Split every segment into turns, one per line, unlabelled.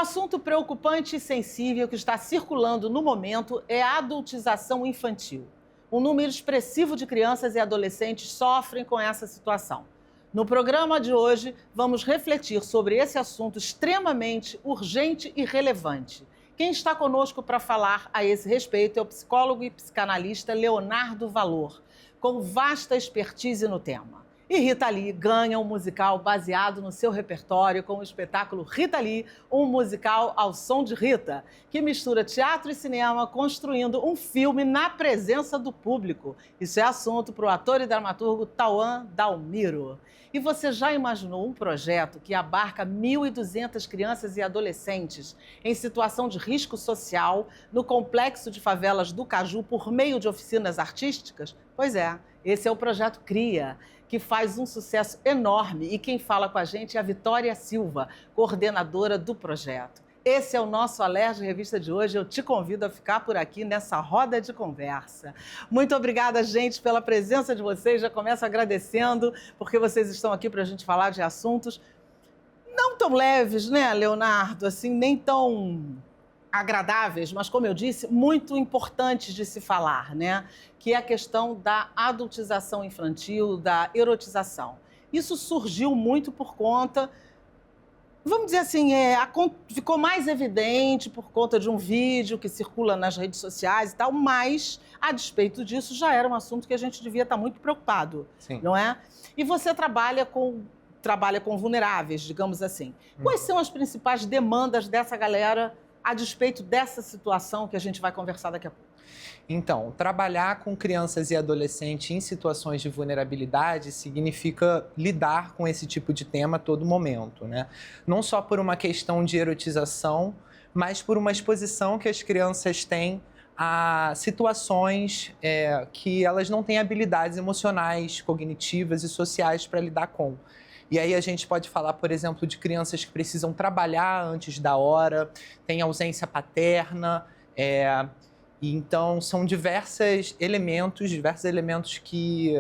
assunto preocupante e sensível que está circulando no momento é a adultização infantil. Um número expressivo de crianças e adolescentes sofrem com essa situação. No programa de hoje, vamos refletir sobre esse assunto extremamente urgente e relevante. Quem está conosco para falar a esse respeito é o psicólogo e psicanalista Leonardo Valor, com vasta expertise no tema. E Rita Lee ganha um musical baseado no seu repertório com o espetáculo Rita Lee, um musical ao som de Rita, que mistura teatro e cinema, construindo um filme na presença do público. Isso é assunto para o ator e dramaturgo Tauan Dalmiro. E você já imaginou um projeto que abarca 1.200 crianças e adolescentes em situação de risco social no complexo de favelas do Caju por meio de oficinas artísticas? Pois é, esse é o projeto CRIA, que faz um sucesso enorme. E quem fala com a gente é a Vitória Silva, coordenadora do projeto. Esse é o nosso Alerj Revista de hoje. Eu te convido a ficar por aqui nessa roda de conversa. Muito obrigada, gente, pela presença de vocês. Já começo agradecendo, porque vocês estão aqui para a gente falar de assuntos não tão leves, né, Leonardo? Assim, nem tão agradáveis, mas, como eu disse, muito importantes de se falar, né? Que é a questão da adultização infantil, da erotização. Isso surgiu muito por conta, vamos dizer assim, ficou mais evidente por conta de um vídeo que circula nas redes sociais e tal, mas, a despeito disso, já era um assunto que a gente devia estar muito preocupado,
Sim.
Não é? E você trabalha com vulneráveis, digamos assim. Quais são as principais demandas dessa galera a despeito dessa situação que a gente vai conversar daqui a pouco?
Então, trabalhar com crianças e adolescentes em situações de vulnerabilidade significa lidar com esse tipo de tema a todo momento, né? Não só por uma questão de erotização, mas por uma exposição que as crianças têm a situações que elas não têm habilidades emocionais, cognitivas e sociais para lidar com. E aí a gente pode falar, por exemplo, de crianças que precisam trabalhar antes da hora, tem ausência paterna, então são diversos elementos que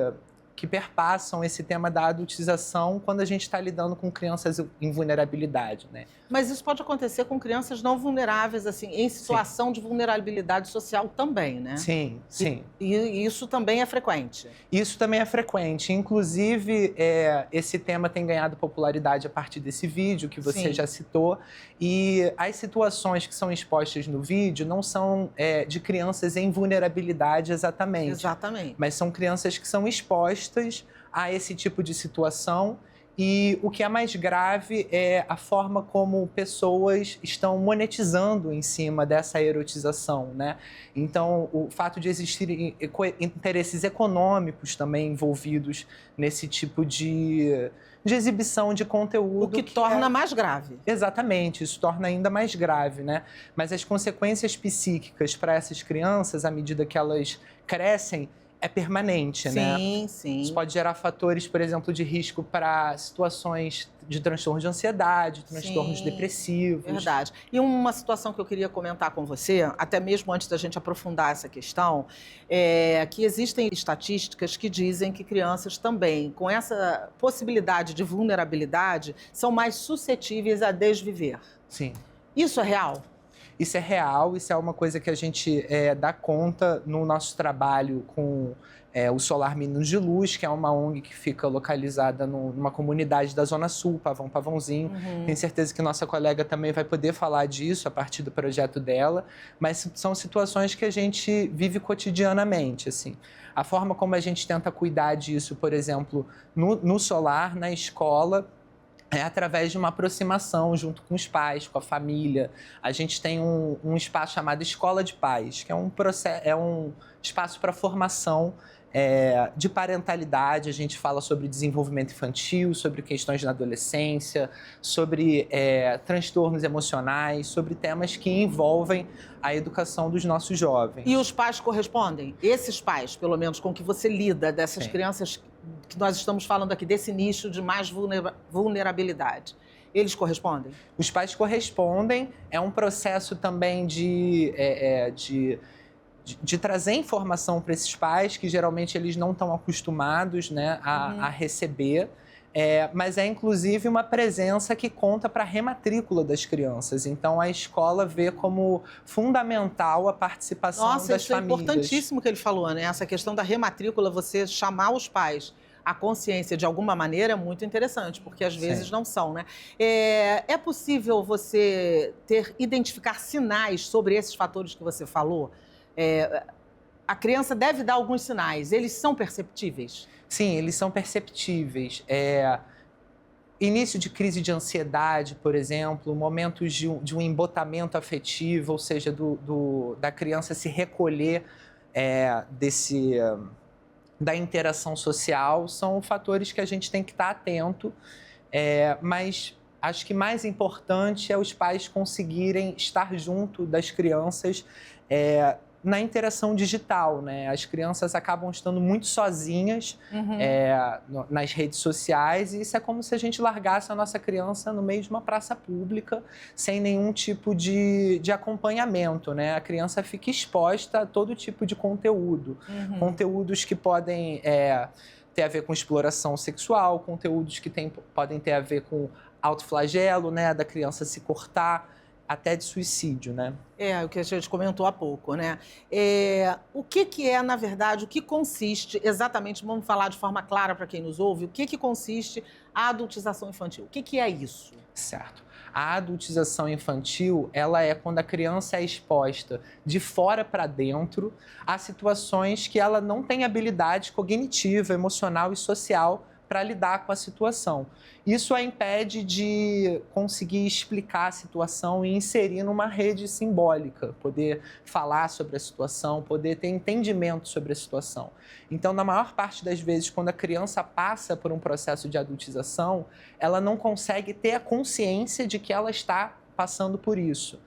perpassam esse tema da adultização quando a gente está lidando com crianças em vulnerabilidade, né?
Mas isso pode acontecer com crianças não vulneráveis, assim, em situação de vulnerabilidade social também, né?
Sim, sim.
E isso também é frequente?
Isso também é frequente. Inclusive, esse tema tem ganhado popularidade a partir desse vídeo que você já citou. E as situações que são expostas no vídeo não são de crianças em vulnerabilidade exatamente.
Exatamente.
Mas são crianças que são expostas a esse tipo de situação. E o que é mais grave é a forma como pessoas estão monetizando em cima dessa erotização, né? Então, o fato de existirem interesses econômicos também envolvidos nesse tipo de exibição de conteúdo.
O que torna mais grave.
Exatamente, isso torna ainda mais grave, né? Mas as consequências psíquicas para essas crianças, à medida que elas crescem, é permanente, né?
Sim, sim.
Isso pode gerar fatores, por exemplo, de risco para situações de transtorno de ansiedade, transtornos depressivos.
Verdade. E uma situação que eu queria comentar com você, até mesmo antes da gente aprofundar essa questão, é que existem estatísticas que dizem que crianças também, com essa possibilidade de vulnerabilidade, são mais suscetíveis a desviver.
Sim.
Isso é real?
Isso é real, isso é uma coisa que a gente dá conta no nosso trabalho com o Solar Meninos de Luz, que é uma ONG que fica localizada numa comunidade da Zona Sul, Pavãozinho. Tenho certeza que nossa colega também vai poder falar disso a partir do projeto dela, mas são situações que a gente vive cotidianamente, assim. A forma como a gente tenta cuidar disso, por exemplo, no Solar, na escola, é através de uma aproximação junto com os pais, com a família. A gente tem um espaço chamado Escola de Pais, que é um espaço para formação de parentalidade. A gente fala sobre desenvolvimento infantil, sobre questões na adolescência, sobre transtornos emocionais, sobre temas que envolvem a educação dos nossos jovens.
E os pais correspondem? Esses pais, pelo menos, com que você lida, dessas
Sim.
crianças que nós estamos falando aqui, desse nicho de mais vulnerabilidade, eles correspondem?
Os pais correspondem, é um processo também de trazer informação para esses pais, que geralmente eles não estão acostumados, né, a receber. Mas é inclusive uma presença que conta para a rematrícula das crianças. Então a escola vê como fundamental a participação das famílias.
Nossa, isso é importantíssimo que ele falou, né? Essa questão da rematrícula, você chamar os pais à consciência de alguma maneira é muito interessante, porque às vezes não são, né? É possível você identificar sinais sobre esses fatores que você falou? A criança deve dar alguns sinais, eles são perceptíveis?
Sim, eles são perceptíveis. Início de crise de ansiedade, por exemplo, momentos de um embotamento afetivo, ou seja, da criança se recolher da interação social, são fatores que a gente tem que estar atento, mas acho que mais importante é os pais conseguirem estar junto das crianças na interação digital, né? As crianças acabam estando muito sozinhas nas redes sociais, e isso é como se a gente largasse a nossa criança no meio de uma praça pública, sem nenhum tipo de acompanhamento, né? A criança fica exposta a todo tipo de conteúdo. Conteúdos que podem ter a ver com exploração sexual, conteúdos que podem ter a ver com autoflagelo, né? Da criança se cortar, até de suicídio, né?
O que a gente comentou há pouco, né? O que é, na verdade, o que consiste exatamente, vamos falar de forma clara para quem nos ouve, o que consiste a adultização infantil? O que é isso?
Certo. A adultização infantil, ela é quando a criança é exposta de fora para dentro a situações que ela não tem habilidade cognitiva, emocional e social para lidar com a situação. Isso a impede de conseguir explicar a situação e inserir numa rede simbólica, poder falar sobre a situação, poder ter entendimento sobre a situação. Então, na maior parte das vezes, quando a criança passa por um processo de adultização, ela não consegue ter a consciência de que ela está passando por isso.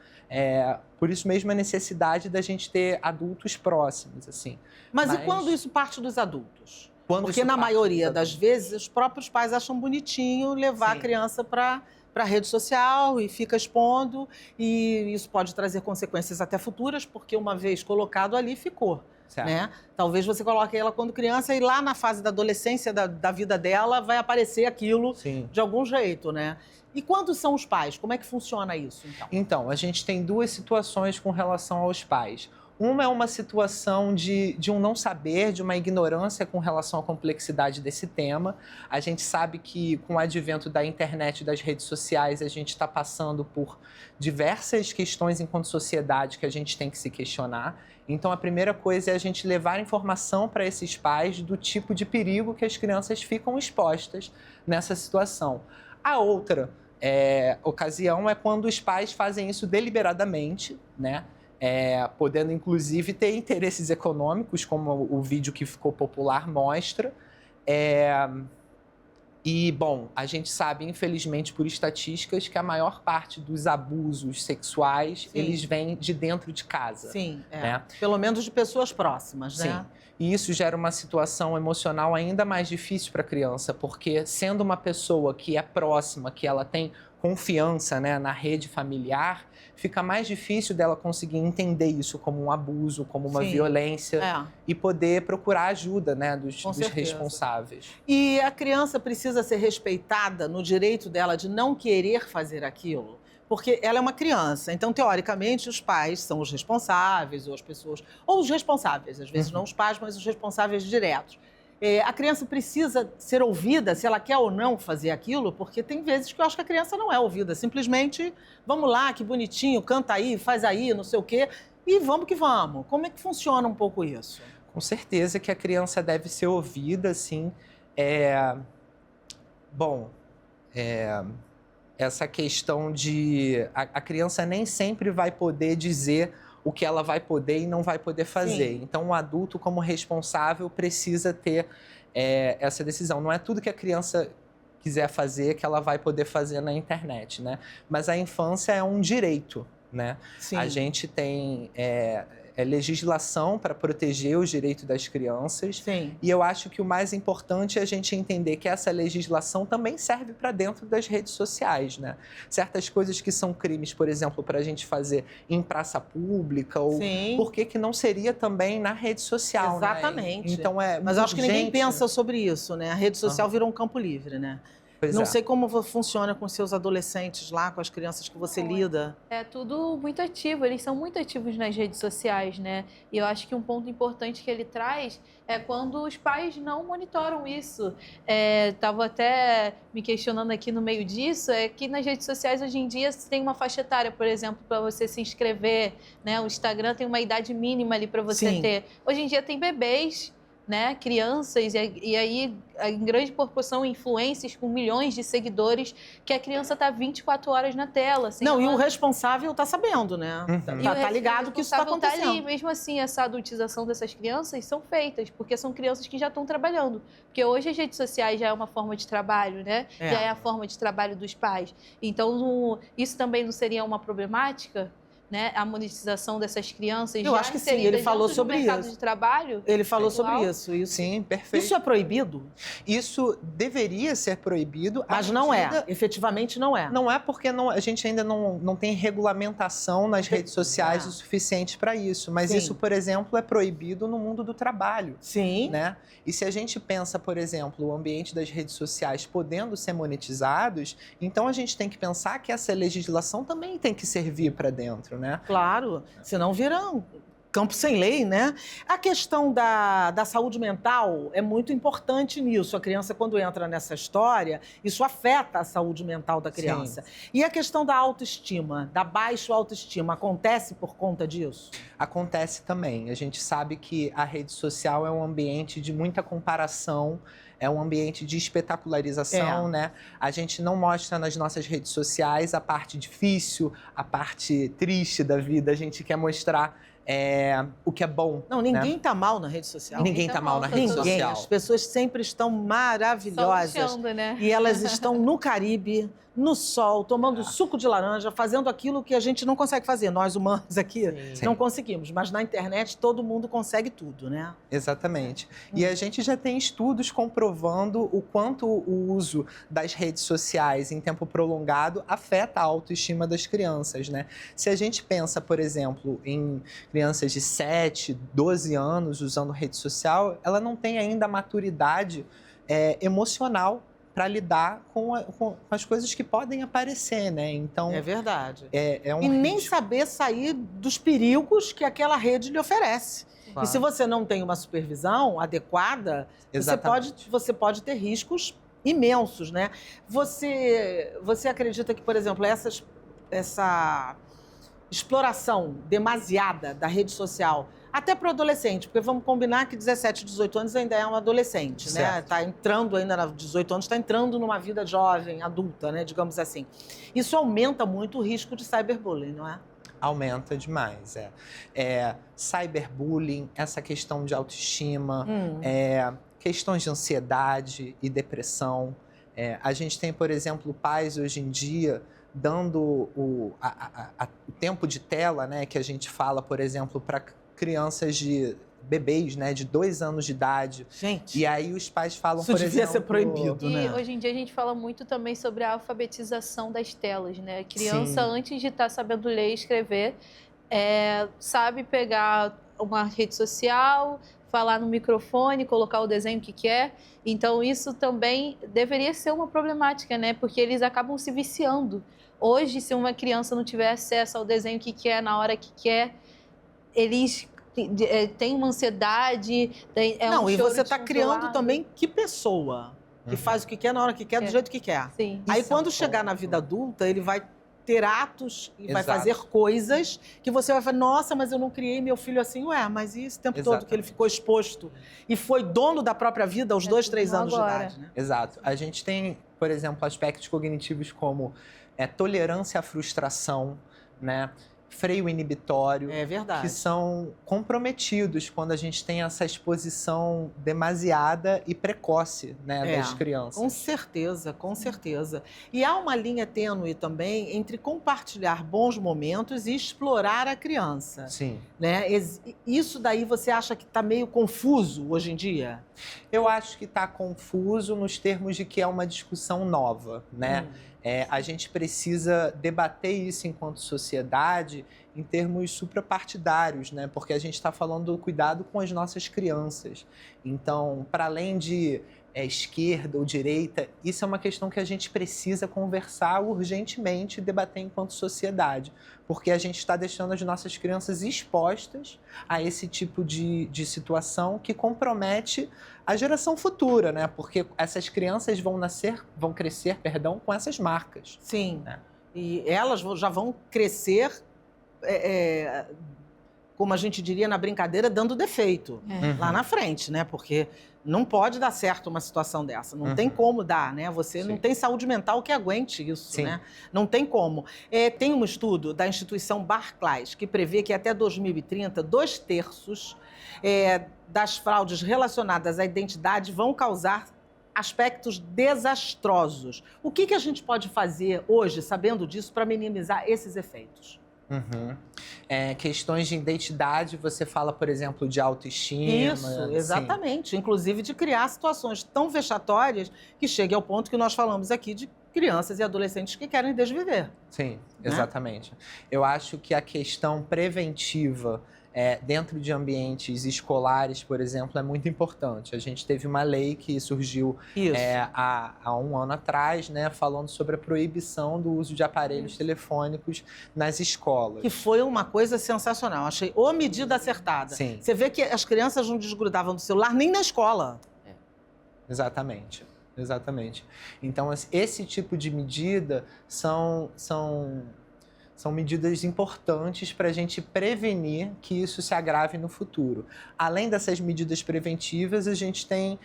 Por isso mesmo a necessidade da gente ter adultos próximos, assim.
Mas e quando isso parte dos adultos? Porque na maioria das vezes os próprios pais acham bonitinho levar a criança para a rede social e fica expondo, e isso pode trazer consequências até futuras, porque uma vez colocado ali, ficou. Né? Talvez você coloque ela quando criança e lá na fase da adolescência da vida dela vai aparecer aquilo de algum jeito, né? E quando são os pais? Como é que funciona isso, então?
Então, a gente tem duas situações com relação aos pais. Uma é uma situação de um não saber, de uma ignorância com relação à complexidade desse tema. A gente sabe que, com o advento da internet e das redes sociais, a gente está passando por diversas questões enquanto sociedade que a gente tem que se questionar. Então, a primeira coisa é a gente levar informação para esses pais do tipo de perigo que as crianças ficam expostas nessa situação. A outra ocasião é quando os pais fazem isso deliberadamente, né? Podendo, inclusive, ter interesses econômicos, como o vídeo que ficou popular mostra. E, bom, a gente sabe, infelizmente, por estatísticas, que a maior parte dos abusos sexuais, eles vêm de dentro de casa. Né?
Pelo menos de pessoas próximas, né?
Sim. E isso gera uma situação emocional ainda mais difícil para a criança, porque sendo uma pessoa que é próxima, que ela tem confiança, né, na rede familiar, fica mais difícil dela conseguir entender isso como um abuso, como uma violência e poder procurar ajuda, né, dos responsáveis.
E a criança precisa ser respeitada no direito dela de não querer fazer aquilo? Porque ela é uma criança, então, teoricamente, os pais são os responsáveis, ou as pessoas... Ou os responsáveis, às vezes não os pais, mas os responsáveis diretos. A criança precisa ser ouvida se ela quer ou não fazer aquilo, porque tem vezes que eu acho que a criança não é ouvida. Simplesmente, vamos lá, que bonitinho, canta aí, faz aí, não sei o quê, e vamos que vamos. Como é que funciona um pouco isso?
Com certeza que a criança deve ser ouvida, sim. Essa questão de... A criança nem sempre vai poder dizer o que ela vai poder e não vai poder fazer. Então, o adulto, como responsável, precisa ter essa decisão. Não é tudo que a criança quiser fazer que ela vai poder fazer na internet, né? Mas a infância é um direito, né? A gente tem... legislação para proteger os direitos das crianças.
Sim.
E eu acho que o mais importante é a gente entender que essa legislação também serve para dentro das redes sociais, né? Certas coisas que são crimes, por exemplo, para a gente fazer em praça pública, ou
Sim.
por que não seria também na rede social,
Exatamente.
né? Então
Mas eu acho que ninguém pensa
né?
sobre isso, né? A rede social virou um campo livre, né?
Pois
Não
é.
sei como funciona com seus adolescentes lá, com as crianças que você lida.
É tudo muito ativo, eles são muito ativos nas redes sociais, né? E eu acho que um ponto importante que ele traz é quando os pais não monitoram isso. Tava até me questionando aqui no meio disso, é que nas redes sociais hoje em dia tem uma faixa etária, por exemplo, para você se inscrever, né? O Instagram tem uma idade mínima ali para você
Sim.
ter. Hoje em dia tem bebês, né, crianças, e aí em grande proporção influencers com milhões de seguidores, que a criança está 24 horas na tela.
Não, e o responsável está sabendo, né?
Uhum.
Tá ligado que isso está
responsável tá
acontecendo.
ali. Mesmo assim, essa adultização dessas crianças são feitas, porque são crianças que já estão trabalhando. Porque hoje as redes sociais já é uma forma de trabalho, né? Já é a forma de trabalho dos pais. Então, isso também não seria uma problemática? Né, a monetização dessas crianças.
Eu acho que sim, ele falou sobre
mercado
isso.
De trabalho.
Ele falou
atual.
sobre isso.
Sim, perfeito.
Isso é proibido?
Isso deveria ser proibido.
Mas não é. Efetivamente não é.
Não é porque a gente ainda não tem regulamentação nas redes sociais o suficiente para isso. Mas
Sim.
isso, por exemplo, é proibido no mundo do trabalho.
Sim.
Né? E se a gente pensa, por exemplo, o ambiente das redes sociais podendo ser monetizados, então a gente tem que pensar que essa legislação também tem que servir para dentro, né?
Claro, senão vira um campo sem lei, né? A questão da saúde mental é muito importante nisso. A criança, quando entra nessa história, isso afeta a saúde mental da criança.
Sim.
E a questão da autoestima, da baixa autoestima, acontece por conta disso?
Acontece também. A gente sabe que a rede social é um ambiente de muita comparação, é um ambiente de espetacularização, né? A gente não mostra nas nossas redes sociais a parte difícil, a parte triste da vida. A gente quer mostrar o que é bom.
Não, ninguém tá mal na rede social.
Ninguém tá mal na rede
Ninguém.
social.
As pessoas sempre estão maravilhosas.
Só luxando, né?
E elas estão no Caribe, no sol, tomando suco de laranja, fazendo aquilo que a gente não consegue fazer. Nós, humanos aqui,
Sim.
não conseguimos. Mas na internet, todo mundo consegue tudo, né?
Exatamente. E a gente já tem estudos comprovando o quanto o uso das redes sociais em tempo prolongado afeta a autoestima das crianças, né? Se a gente pensa, por exemplo, em crianças de 7, 12 anos usando rede social, ela não tem ainda a maturidade emocional para lidar com as coisas que podem aparecer, né? Então,
É verdade.
é um
E nem
risco.
saber sair dos perigos que aquela rede lhe oferece.
Claro.
E se você não tem uma supervisão adequada,
Exatamente.
você pode ter riscos imensos, né? Você acredita que, por exemplo, essa exploração demasiada da rede social, até para o adolescente, porque vamos combinar que 17, 18 anos ainda é um adolescente, né?
Certo.
Está entrando ainda, 18 anos, está entrando numa vida jovem, adulta, né? Digamos assim. Isso aumenta muito o risco de cyberbullying, não é?
Aumenta demais, cyberbullying, essa questão de autoestima, questões de ansiedade e depressão. A gente tem, por exemplo, pais hoje em dia dando o tempo de tela, né, que a gente fala, por exemplo, para crianças bebês, né, de 2 anos de idade.
Gente,
E aí os pais falam,
isso
por
devia
exemplo...
ser proibido,
E
né?
hoje em dia a gente fala muito também sobre a alfabetização das telas, né? A criança,
Sim.
antes de estar sabendo ler e escrever, sabe pegar uma rede social, falar no microfone, colocar o desenho que quer. Então, isso também deveria ser uma problemática, né? Porque eles acabam se viciando. Hoje, se uma criança não tiver acesso ao desenho que quer, na hora que quer, eles têm uma ansiedade,
Não,
um
e
choro
você está criando
descontrolado.
também que pessoa que faz o que quer, na hora que quer, do jeito que quer.
Sim.
Aí,
Isso é um
quando chegar na
ponto.
vida adulta, ele vai ter atos e vai
Exato.
fazer coisas que você vai falar, nossa, mas eu não criei meu filho assim. Ué, mas e esse tempo todo que ele ficou exposto e foi dono da própria vida aos 2, 3 anos de
agora.
idade, né?
Exato. A gente tem, por exemplo, aspectos cognitivos como tolerância à frustração, né? freio inibitório,
É verdade.
que são comprometidos quando a gente tem essa exposição demasiada e precoce, né, das crianças.
Com certeza, com certeza. E há uma linha tênue também entre compartilhar bons momentos e explorar a criança,
Sim.
né? Isso daí você acha que está meio confuso hoje em dia?
Eu acho que está confuso nos termos de que é uma discussão nova, né? A gente precisa debater isso enquanto sociedade em termos suprapartidários, né? Porque a gente está falando do cuidado com as nossas crianças. Então, para além de esquerda ou direita, isso é uma questão que a gente precisa conversar urgentemente e debater enquanto sociedade. Porque a gente está deixando as nossas crianças expostas a esse tipo de situação que compromete a geração futura, né? Porque essas crianças vão crescer, com essas marcas.
Sim.
Né?
E elas já vão crescer, como a gente diria na brincadeira, dando defeito lá na frente, né? Porque não pode dar certo uma situação dessa. Não tem como dar, né? Você não tem saúde mental que aguente isso, né? Não tem como. Tem um estudo da instituição Barclays que prevê que até 2030, 2/3 das fraudes relacionadas à identidade vão causar aspectos desastrosos. O que a gente pode fazer hoje, sabendo disso, para minimizar esses efeitos?
Questões de identidade, você fala, por exemplo, de autoestima.
Isso, exatamente. Sim. Inclusive de criar situações tão vexatórias que chegue ao ponto que nós falamos aqui de crianças e adolescentes que querem desviver.
Sim, exatamente. Eu acho que a questão preventiva dentro de ambientes escolares, por exemplo, é muito importante. A gente teve uma lei que surgiu há um ano atrás, né, falando sobre a proibição do uso de aparelhos telefônicos nas escolas.
Que foi uma coisa sensacional. Achei a medida acertada.
Sim.
Você vê que as crianças não desgrudavam do celular nem na escola.
Exatamente. Então, esse tipo de medida são medidas importantes para a gente prevenir que isso se agrave no futuro. Além dessas medidas preventivas, a gente tem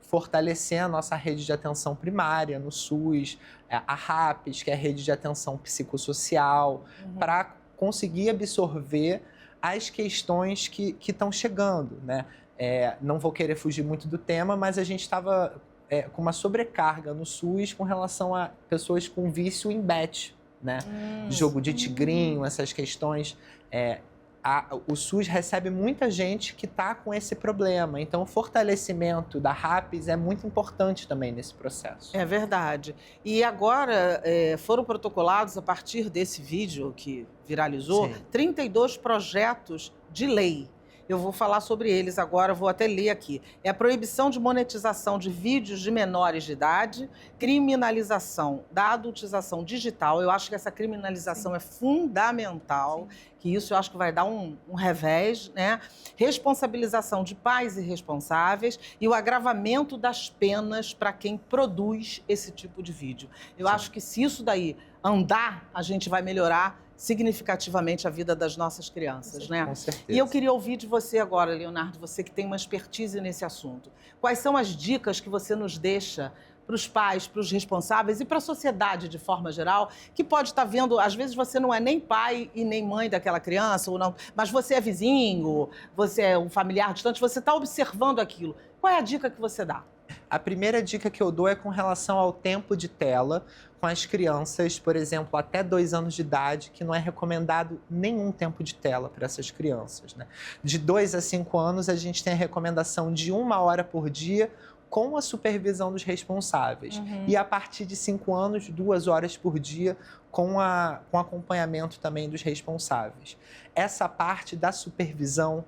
fortalecer a nossa rede de atenção primária no SUS, a RAPS, que é a rede de atenção psicossocial, para conseguir absorver as questões que estão chegando, né? Não vou querer fugir muito do tema, mas a gente estava com uma sobrecarga no SUS com relação a pessoas com vício em bet, né? Jogo de tigrinho, essas questões. O SUS recebe muita gente que está com esse problema. Então, o fortalecimento da RAPS é muito importante também nesse processo.
É verdade. E agora foram protocolados, a partir desse vídeo que viralizou, 32 projetos de lei. Eu vou falar sobre eles agora, vou até ler aqui. É a proibição de monetização de vídeos de menores de idade, criminalização da adultização digital. Eu acho que essa criminalização é fundamental, que isso eu acho que vai dar um revés, né? Responsabilização de pais irresponsáveis e o agravamento das penas para quem produz esse tipo de vídeo. Eu acho que se isso daí andar, a gente vai melhorar significativamente a vida das nossas crianças, né?
Com certeza.
E eu queria ouvir de você agora, Leonardo, você que tem uma expertise nesse assunto. Quais são as dicas que você nos deixa para os pais, para os responsáveis e para a sociedade de forma geral, que pode estar vendo, às vezes você não é nem pai e nem mãe daquela criança, ou não, mas você é vizinho, você é um familiar distante, você está observando aquilo. Qual é a dica que você dá?
A primeira dica que eu dou é com relação ao tempo de tela com as crianças, por exemplo, até 2 anos de idade, que não é recomendado nenhum tempo de tela para essas crianças, né? De 2 a 5 anos, a gente tem a recomendação de 1 hora por dia com a supervisão dos responsáveis. E a partir de 5 anos, 2 horas por dia com acompanhamento também dos responsáveis. Essa parte da supervisão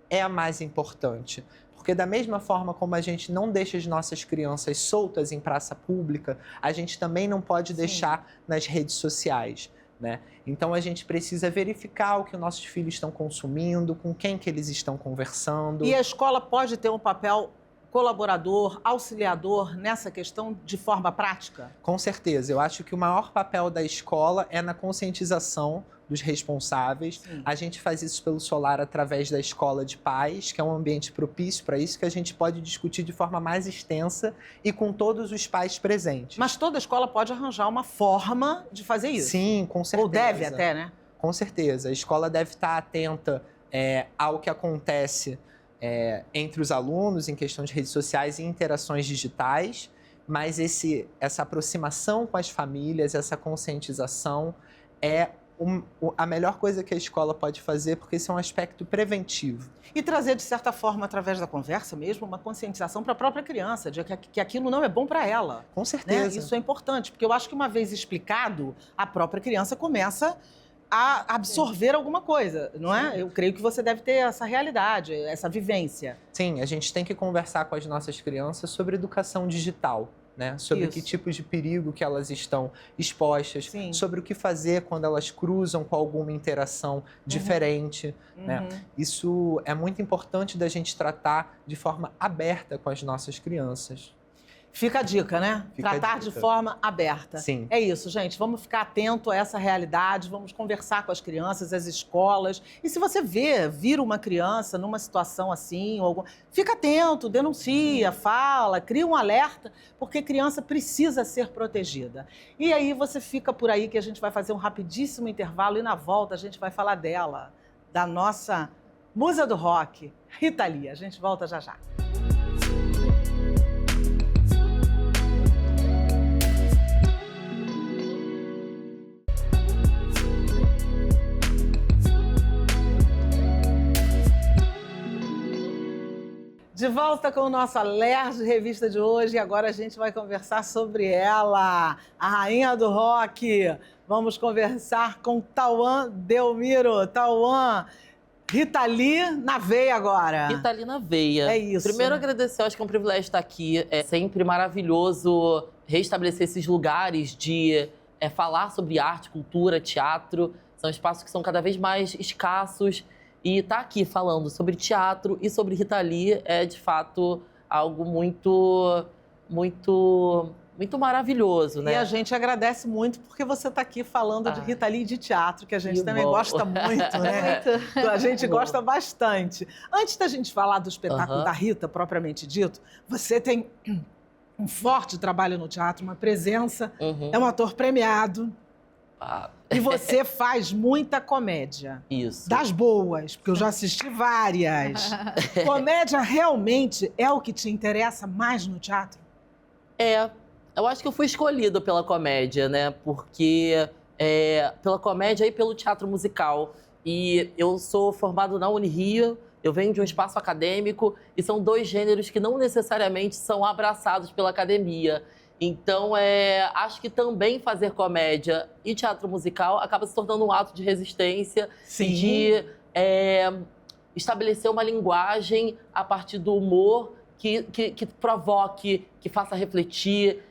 é a mais importante. Porque da mesma forma como a gente não deixa as nossas crianças soltas em praça pública, a gente também não pode deixar nas redes sociais, né? Então a gente precisa verificar o que os nossos filhos estão consumindo, com quem que eles estão conversando.
E a escola pode ter um papel colaborador, auxiliador nessa questão de forma prática?
Com certeza. Eu acho que o maior papel da escola é na conscientização dos responsáveis.
Sim.
A gente faz isso pelo Solar através da escola de pais, que é um ambiente propício para isso, que a gente pode discutir de forma mais extensa e com todos os pais presentes.
Mas toda escola pode arranjar uma forma de fazer isso.
Sim, com certeza.
Ou deve até, né?
Com certeza. A escola deve estar atenta ao que acontece entre os alunos em questão de redes sociais e interações digitais, mas essa aproximação com as famílias, essa conscientização é a melhor coisa que a escola pode fazer, porque isso é um aspecto preventivo.
E trazer, de certa forma, através da conversa mesmo, uma conscientização para a própria criança, de que aquilo não é bom para ela.
Com
Né?
certeza.
Isso é importante, porque eu acho que uma vez explicado, a própria criança começa a absorver alguma coisa, não é? Eu creio que você deve ter essa realidade, essa vivência.
Sim, a gente tem que conversar com as nossas crianças sobre educação digital, né? Sobre
Isso.
que tipos de perigo que elas estão expostas,
Sim.
sobre o que fazer quando elas cruzam com alguma interação diferente, né? Isso é muito importante da gente tratar de forma aberta com as nossas crianças.
Fica a dica, né?
Fica a
Tratar de
dica.
forma aberta.
Sim.
É isso, gente. Vamos ficar atento a essa realidade, vamos conversar com as crianças, as escolas. E se você vira uma criança numa situação assim, fica atento, denuncia, fala, cria um alerta, porque criança precisa ser protegida. E aí você fica por aí que a gente vai fazer um rapidíssimo intervalo e na volta a gente vai falar dela, da nossa musa do rock, Rita Lee. A gente volta já já. De volta com o nosso Alerj Revista de hoje e agora a gente vai conversar sobre ela, a rainha do rock. Vamos conversar com Tauan Delmiro. Tauan, Rita Lee na veia agora.
Rita Lee na veia.
É isso.
Primeiro agradecer, acho que é um privilégio estar aqui. É sempre maravilhoso restabelecer esses lugares de falar sobre arte, cultura, teatro. São espaços que são cada vez mais escassos. E estar aqui falando sobre teatro e sobre Rita Lee é, de fato, algo muito maravilhoso, né?
E a gente agradece muito porque você está aqui falando de Rita Lee e de teatro, que a gente também gosta muito, né?
Muito.
A gente gosta bastante. Antes da gente falar do espetáculo da Rita, propriamente dito, você tem um forte trabalho no teatro, uma presença, é um ator premiado. E você faz muita comédia.
Isso.
Das boas, porque eu já assisti várias. Comédia realmente é o que te interessa mais no teatro?
Eu acho que eu fui escolhida pela comédia, né? Porque pela comédia e pelo teatro musical. E eu sou formado na Unirio, eu venho de um espaço acadêmico e são dois gêneros que não necessariamente são abraçados pela academia. Então, acho que também fazer comédia e teatro musical acaba se tornando um ato de resistência.
Sim.
De estabelecer uma linguagem a partir do humor que provoque, que faça refletir,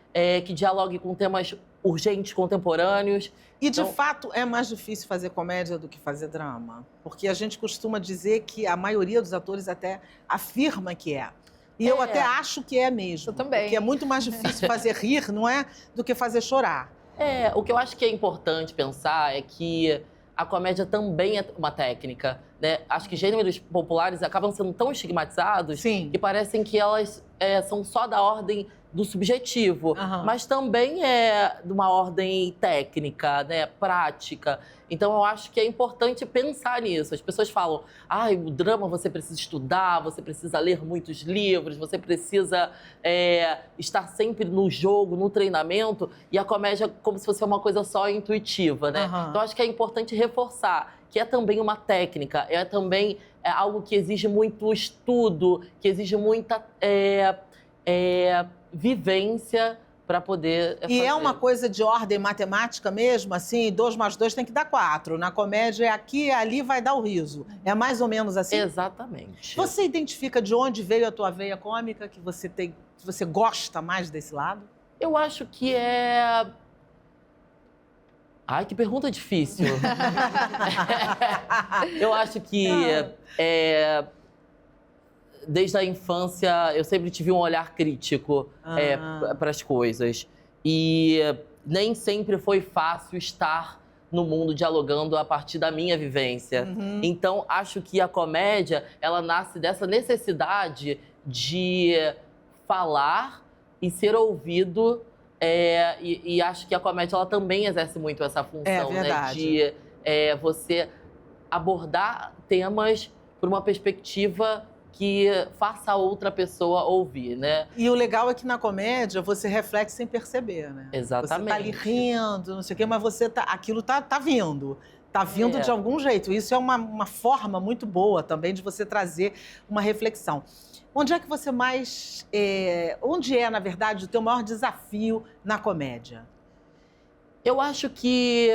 que dialogue com temas urgentes, contemporâneos.
E, de fato, é mais difícil fazer comédia do que fazer drama? Porque a gente costuma dizer que a maioria dos atores até afirma que é. E eu até acho que é mesmo.
Eu também.
Porque é muito mais difícil fazer rir, não é? Do que fazer chorar.
O que eu acho que é importante pensar é que a comédia também é uma técnica, né? Acho que gêneros populares acabam sendo tão estigmatizados que parecem que elas são só da ordem do subjetivo, mas também é de uma ordem técnica, né? Prática. Então, eu acho que é importante pensar nisso. As pessoas falam, o drama você precisa estudar, você precisa ler muitos livros, você precisa estar sempre no jogo, no treinamento, e a comédia como se fosse uma coisa só intuitiva, né? Então, acho que é importante reforçar que é também uma técnica, é também algo que exige muito estudo, que exige muita vivência para poder
E
fazer.
é uma coisa de ordem matemática mesmo, assim, 2 mais 2 tem que dar 4. Na comédia é aqui e ali vai dar o riso. É mais ou menos assim?
Exatamente.
Você identifica de onde veio a tua veia cômica, que você gosta mais desse lado?
Eu acho que é... Ai, que pergunta difícil. Eu acho que desde a infância, eu sempre tive um olhar crítico para as coisas. E nem sempre foi fácil estar no mundo dialogando a partir da minha vivência. Então, acho que a comédia, ela nasce dessa necessidade de falar e ser ouvido. E acho que a comédia, ela também exerce muito essa função, né? De você abordar temas por uma perspectiva que faça a outra pessoa ouvir, né?
E o legal é que na comédia você reflete sem perceber, né?
Exatamente.
Você tá ali rindo, não sei o quê, mas aquilo tá vindo. Tá vindo de algum jeito. Isso é uma forma muito boa também de você trazer uma reflexão. Onde é que você mais... onde é, na verdade, o teu maior desafio na comédia?
Eu acho que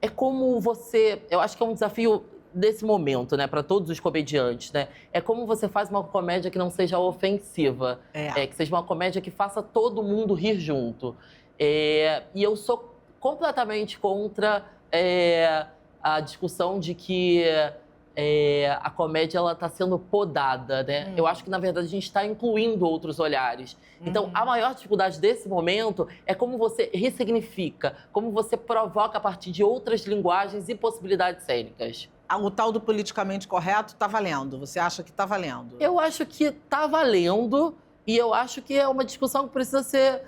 é como você... Eu acho que é um desafio desse momento, né, para todos os comediantes, né? É como você faz uma comédia que não seja ofensiva, que seja uma comédia que faça todo mundo rir junto. E eu sou completamente contra a discussão de que a comédia ela está sendo podada, né? Eu acho que, na verdade, a gente está incluindo outros olhares. Então, a maior dificuldade desse momento é como você ressignifica, como você provoca a partir de outras linguagens e possibilidades cênicas.
O tal do politicamente correto tá valendo? Você acha que tá valendo?
Eu acho que tá valendo e eu acho que é uma discussão que precisa ser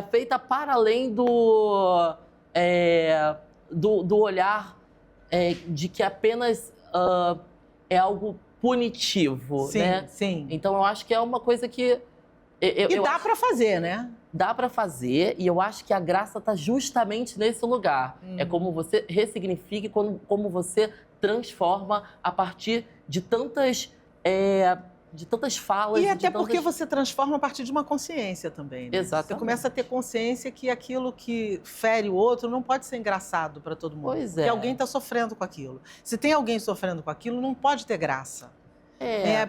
feita para além do olhar de que apenas é algo punitivo,
sim,
né?
Sim.
Então, eu acho que é uma coisa que...
dá para fazer, né?
Dá para fazer, e eu acho que a graça está justamente nesse lugar. É como você ressignifica e como você transforma a partir de tantas falas.
E até porque você transforma a partir de uma consciência também, né?
Exatamente.
Você começa a ter consciência que aquilo que fere o outro não pode ser engraçado para todo mundo.
Pois
porque alguém está sofrendo com aquilo. Se tem alguém sofrendo com aquilo, não pode ter graça.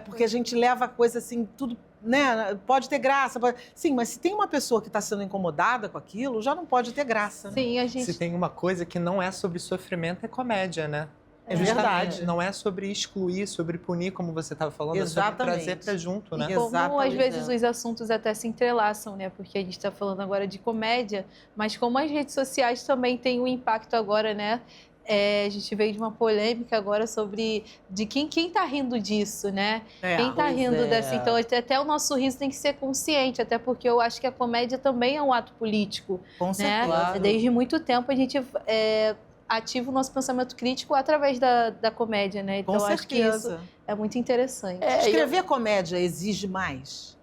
Porque a gente leva a coisa assim, tudo... Né? Pode ter graça. Sim, mas se tem uma pessoa que está sendo incomodada com aquilo, já não pode ter graça. Né?
Sim, a gente...
Se tem uma coisa que não é sobre sofrimento, é comédia, né?
É verdade.
Não é sobre excluir, sobre punir, como você estava falando, é sobre trazer para junto, né?
Como às vezes os assuntos até se entrelaçam, né? Porque a gente está falando agora de comédia, mas como as redes sociais também têm um impacto agora, né? A gente veio de uma polêmica agora sobre de quem tá rindo disso, né? Quem tá rindo dessa... Então, até o nosso riso tem que ser consciente, até porque eu acho que a comédia também é um ato político.
Com certeza.
Né? Desde muito tempo a gente ativa o nosso pensamento crítico através da comédia, né? Então, acho que isso é muito interessante.
Escrever comédia exige mais?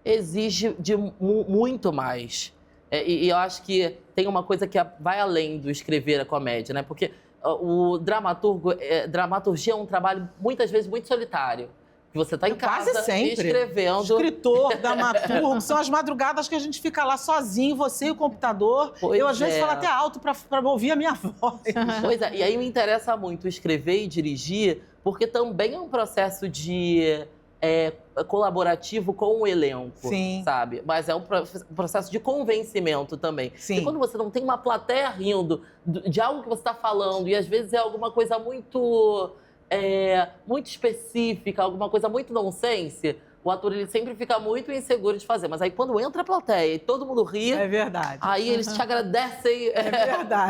Exige muito mais. E eu acho que tem uma coisa que vai além do escrever a comédia, né? Porque o dramaturgia é um trabalho, muitas vezes, muito solitário. Que você está em casa
quase sempre
escrevendo.
Escritor, dramaturgo, são as madrugadas que a gente fica lá sozinho, você e o computador. Eu, às vezes, falo até alto para ouvir a minha voz.
Pois é, e aí me interessa muito escrever e dirigir, porque também é um processo de... colaborativo com o elenco, sabe? Mas é um processo de convencimento também. E quando você não tem uma plateia rindo de algo que você está falando, e às vezes é alguma coisa muito específica, alguma coisa muito nonsense, o ator ele sempre fica muito inseguro de fazer. Mas aí quando entra a plateia e todo mundo ri...
É verdade.
Aí eles te agradecem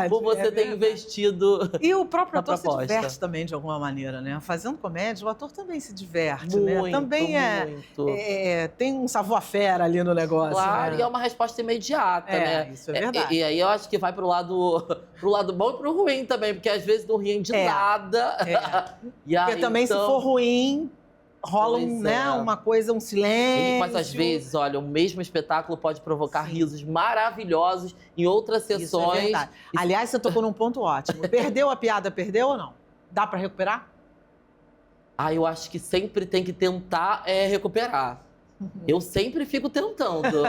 por
você ter investido.
E o próprio ator se diverte também, de alguma maneira, né? Fazendo comédia, o ator também se diverte, né? Também tem um savoir-faire ali no negócio.
Claro,
né?
e é uma resposta imediata, né?
Isso é verdade.
E aí eu acho que vai pro lado bom e pro ruim também, porque às vezes não riem de nada. E aí,
porque também, se for ruim... rola uma coisa, um silêncio.
Mas às vezes, olha, o mesmo espetáculo pode provocar risos maravilhosos em outras sessões.
Isso é verdade. Aliás, você tocou num ponto ótimo. Perdeu a piada, perdeu ou não? Dá pra recuperar?
Eu acho que sempre tem que tentar recuperar. Eu sempre fico tentando.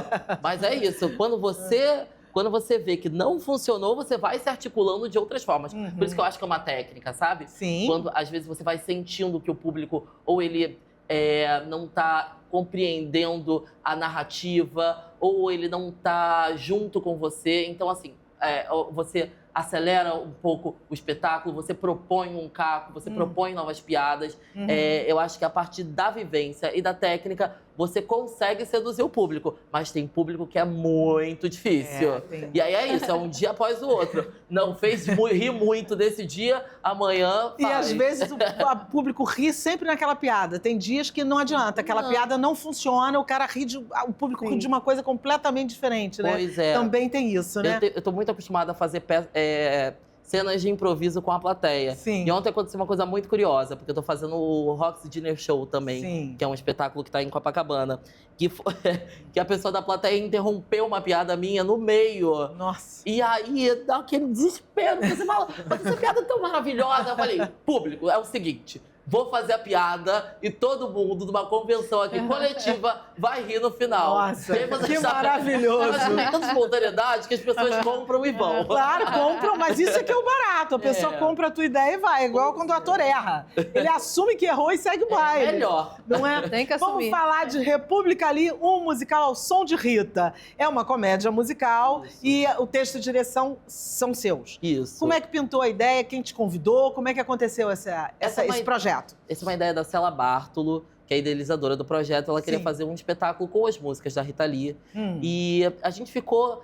Mas é isso, quando você vê que não funcionou, você vai se articulando de outras formas. Por isso que eu acho que é uma técnica, sabe?
Sim.
Quando, às vezes, você vai sentindo que o público, ou ele não está compreendendo a narrativa, ou ele não está junto com você. Então, assim, você acelera um pouco o espetáculo, você propõe um caco, você propõe novas piadas. Eu acho que a partir da vivência e da técnica, você consegue seduzir o público. Mas tem público que é muito difícil. E aí é isso, é um dia após o outro. Não fez rir muito desse dia, amanhã faz.
E às vezes o público ri sempre naquela piada. Tem dias que não adianta, aquela piada não funciona, o cara ri o público ri de uma coisa completamente diferente, né?
Pois é.
Também tem isso, né?
Eu tô muito acostumada a fazer cenas de improviso com a plateia.
Sim.
E ontem aconteceu uma coisa muito curiosa, porque eu tô fazendo o Roxy Dinner Show também,
Sim.
que é um espetáculo que tá em Copacabana, que a pessoa da plateia interrompeu uma piada minha no meio.
Nossa.
E aí dá aquele desespero, você fala, mas essa piada é tão maravilhosa. Eu falei, público, é o seguinte... Vou fazer a piada e todo mundo, numa convenção aqui coletiva, vai rir no final.
Nossa, que maravilhoso.
Mas tem tanta espontaneidade que as pessoas compram e vão.
Claro, compram, mas isso é que é o barato. A pessoa compra a tua ideia e vai. Igual quando o ator erra. Ele assume que errou e segue o baile.
É melhor.
Não é?
Tem que assumir.
Vamos falar de República Ali, um musical ao som de Rita. É uma comédia musical e o texto e direção são seus.
Isso.
Como é que pintou a ideia? Quem te convidou? Como é que aconteceu esse projeto?
Essa é uma ideia da Cela Bartolo, que é a idealizadora do projeto. Ela queria fazer um espetáculo com as músicas da Rita Lee. E a gente ficou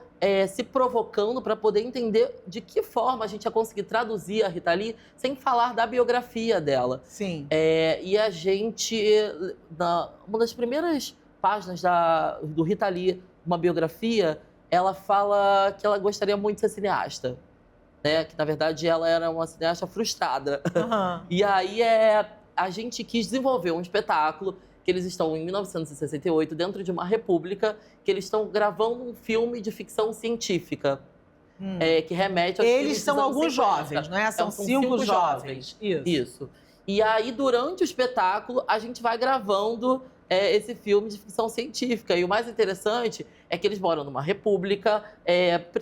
se provocando para poder entender de que forma a gente ia conseguir traduzir a Rita Lee sem falar da biografia dela.
Sim.
E a gente, uma das primeiras páginas do Rita Lee, uma biografia, ela fala que ela gostaria muito de ser cineasta. Né? Que, na verdade, ela era uma cineasta frustrada. E aí a gente quis desenvolver um espetáculo que eles estão em 1968, dentro de uma república, que eles estão gravando um filme de ficção científica. Que remete aos
Eles são alguns jovens, né? São 5 jovens.
Isso. E aí, durante o espetáculo, a gente vai gravando esse filme de ficção científica. E o mais interessante é que eles moram numa república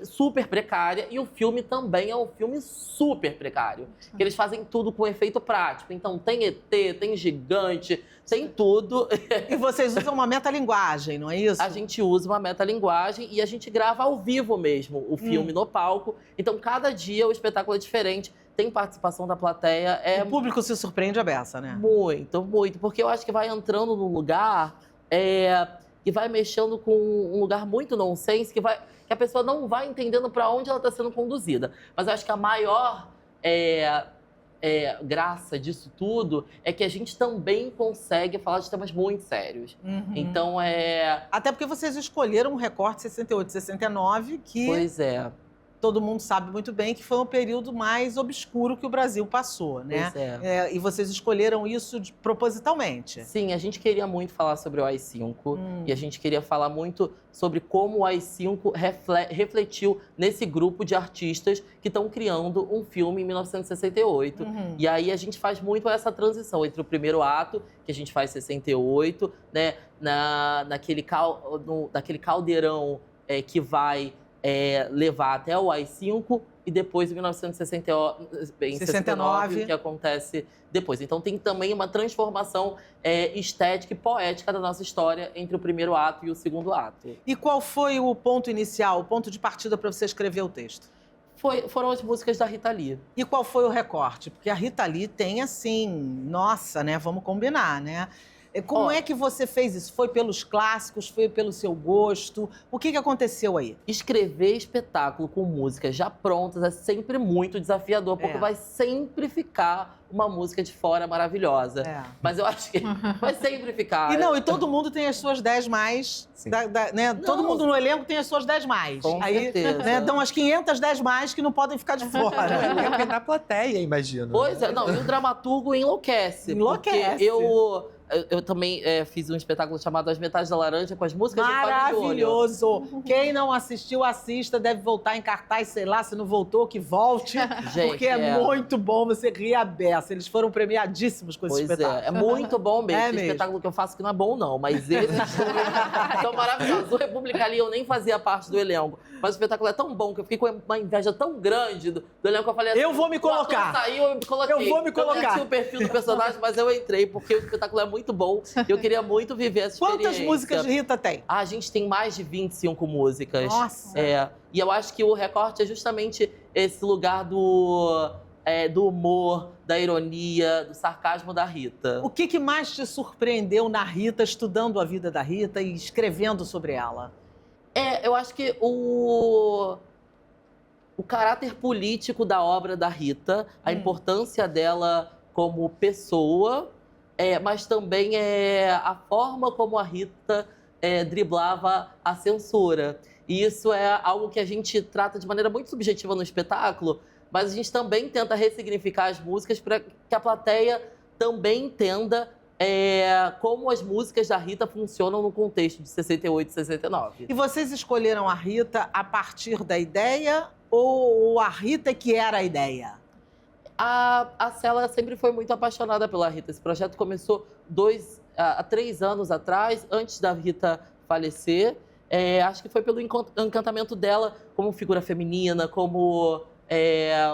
super precária e o filme também é um filme super precário. Que eles fazem tudo com efeito prático. Então tem ET, tem gigante, tem tudo.
E vocês usam uma metalinguagem, não é isso?
A gente usa uma metalinguagem e a gente grava ao vivo mesmo o filme no palco. Então cada dia o espetáculo é diferente. Tem participação da plateia.
O público se surpreende a beça, né?
Muito, muito. Porque eu acho que vai entrando num lugar e vai mexendo com um lugar muito nonsense, que a pessoa não vai entendendo para onde ela está sendo conduzida. Mas eu acho que a maior graça disso tudo é que a gente também consegue falar de temas muito sérios. Então
Até porque vocês escolheram um recorte 68, 69, que...
Pois é.
Todo mundo sabe muito bem que foi um período mais obscuro que o Brasil passou, né?
Pois é.
E vocês escolheram isso propositalmente.
Sim, a gente queria muito falar sobre o AI-5 e a gente queria falar muito sobre como o AI-5 refletiu nesse grupo de artistas que estão criando um filme em 1968. E aí a gente faz muito essa transição entre o primeiro ato, que a gente faz em 68, né? Naquele caldeirão que vai... levar até o AI-5 e depois em 1969, o que acontece depois. Então tem também uma transformação estética e poética da nossa história entre o primeiro ato e o segundo ato.
E qual foi o ponto inicial, o ponto de partida para você escrever o texto?
Foram as músicas da Rita Lee.
E qual foi o recorte? Porque a Rita Lee tem assim, nossa, né? Vamos combinar, né? Como é que você fez isso? Foi pelos clássicos? Foi pelo seu gosto? O que aconteceu aí?
Escrever espetáculo com músicas já prontas é sempre muito desafiador, porque vai sempre ficar uma música de fora maravilhosa. Mas eu acho que vai sempre ficar.
E todo mundo tem as suas 10 mais. Né? Todo mundo no elenco tem as suas 10 mais.
Com
aí
certeza.
Dão as 500 10 mais que não podem ficar de fora.
É na plateia, imagino.
Pois é, não, e o dramaturgo enlouquece.
Enlouquece.
Porque eu também fiz um espetáculo chamado As Metades da Laranja com as músicas de Fábio Júnior.
Maravilhoso! Quem não assistiu, assista. Deve voltar em cartaz, sei lá. Se não voltou, que volte.
Gente,
porque é muito bom, você rir a beça. Eles foram premiadíssimos com esse espetáculo.
É muito bom mesmo.
É
Esse
mesmo.
espetáculo que eu faço que não é bom, não. Mas esses são maravilhosos. O República Ali eu nem fazia parte do elenco. Mas o espetáculo é tão bom que eu fiquei com uma inveja tão grande do elenco que eu falei assim...
Eu vou me colocar.
Saiu, eu me coloquei.
Eu vou me colocar.
Eu não tinha o perfil do personagem, mas eu entrei, porque o espetáculo é muito bom. Eu queria muito viver essa experiência.
Quantas músicas de Rita tem?
A gente tem mais de 25 músicas.
Nossa!
E eu acho que o recorte é justamente esse lugar do humor, da ironia, do sarcasmo da Rita.
O que mais te surpreendeu na Rita, estudando a vida da Rita e escrevendo sobre ela?
Eu acho que o caráter político da obra da Rita, a importância dela como pessoa, mas também a forma como a Rita driblava a censura. E isso é algo que a gente trata de maneira muito subjetiva no espetáculo, mas a gente também tenta ressignificar as músicas para que a plateia também entenda como as músicas da Rita funcionam no contexto de 68 e 69.
E vocês escolheram a Rita a partir da ideia ou a Rita que era a ideia?
A Célia sempre foi muito apaixonada pela Rita. Esse projeto começou há 3 anos atrás, antes da Rita falecer. Acho que foi pelo encantamento dela como figura feminina, como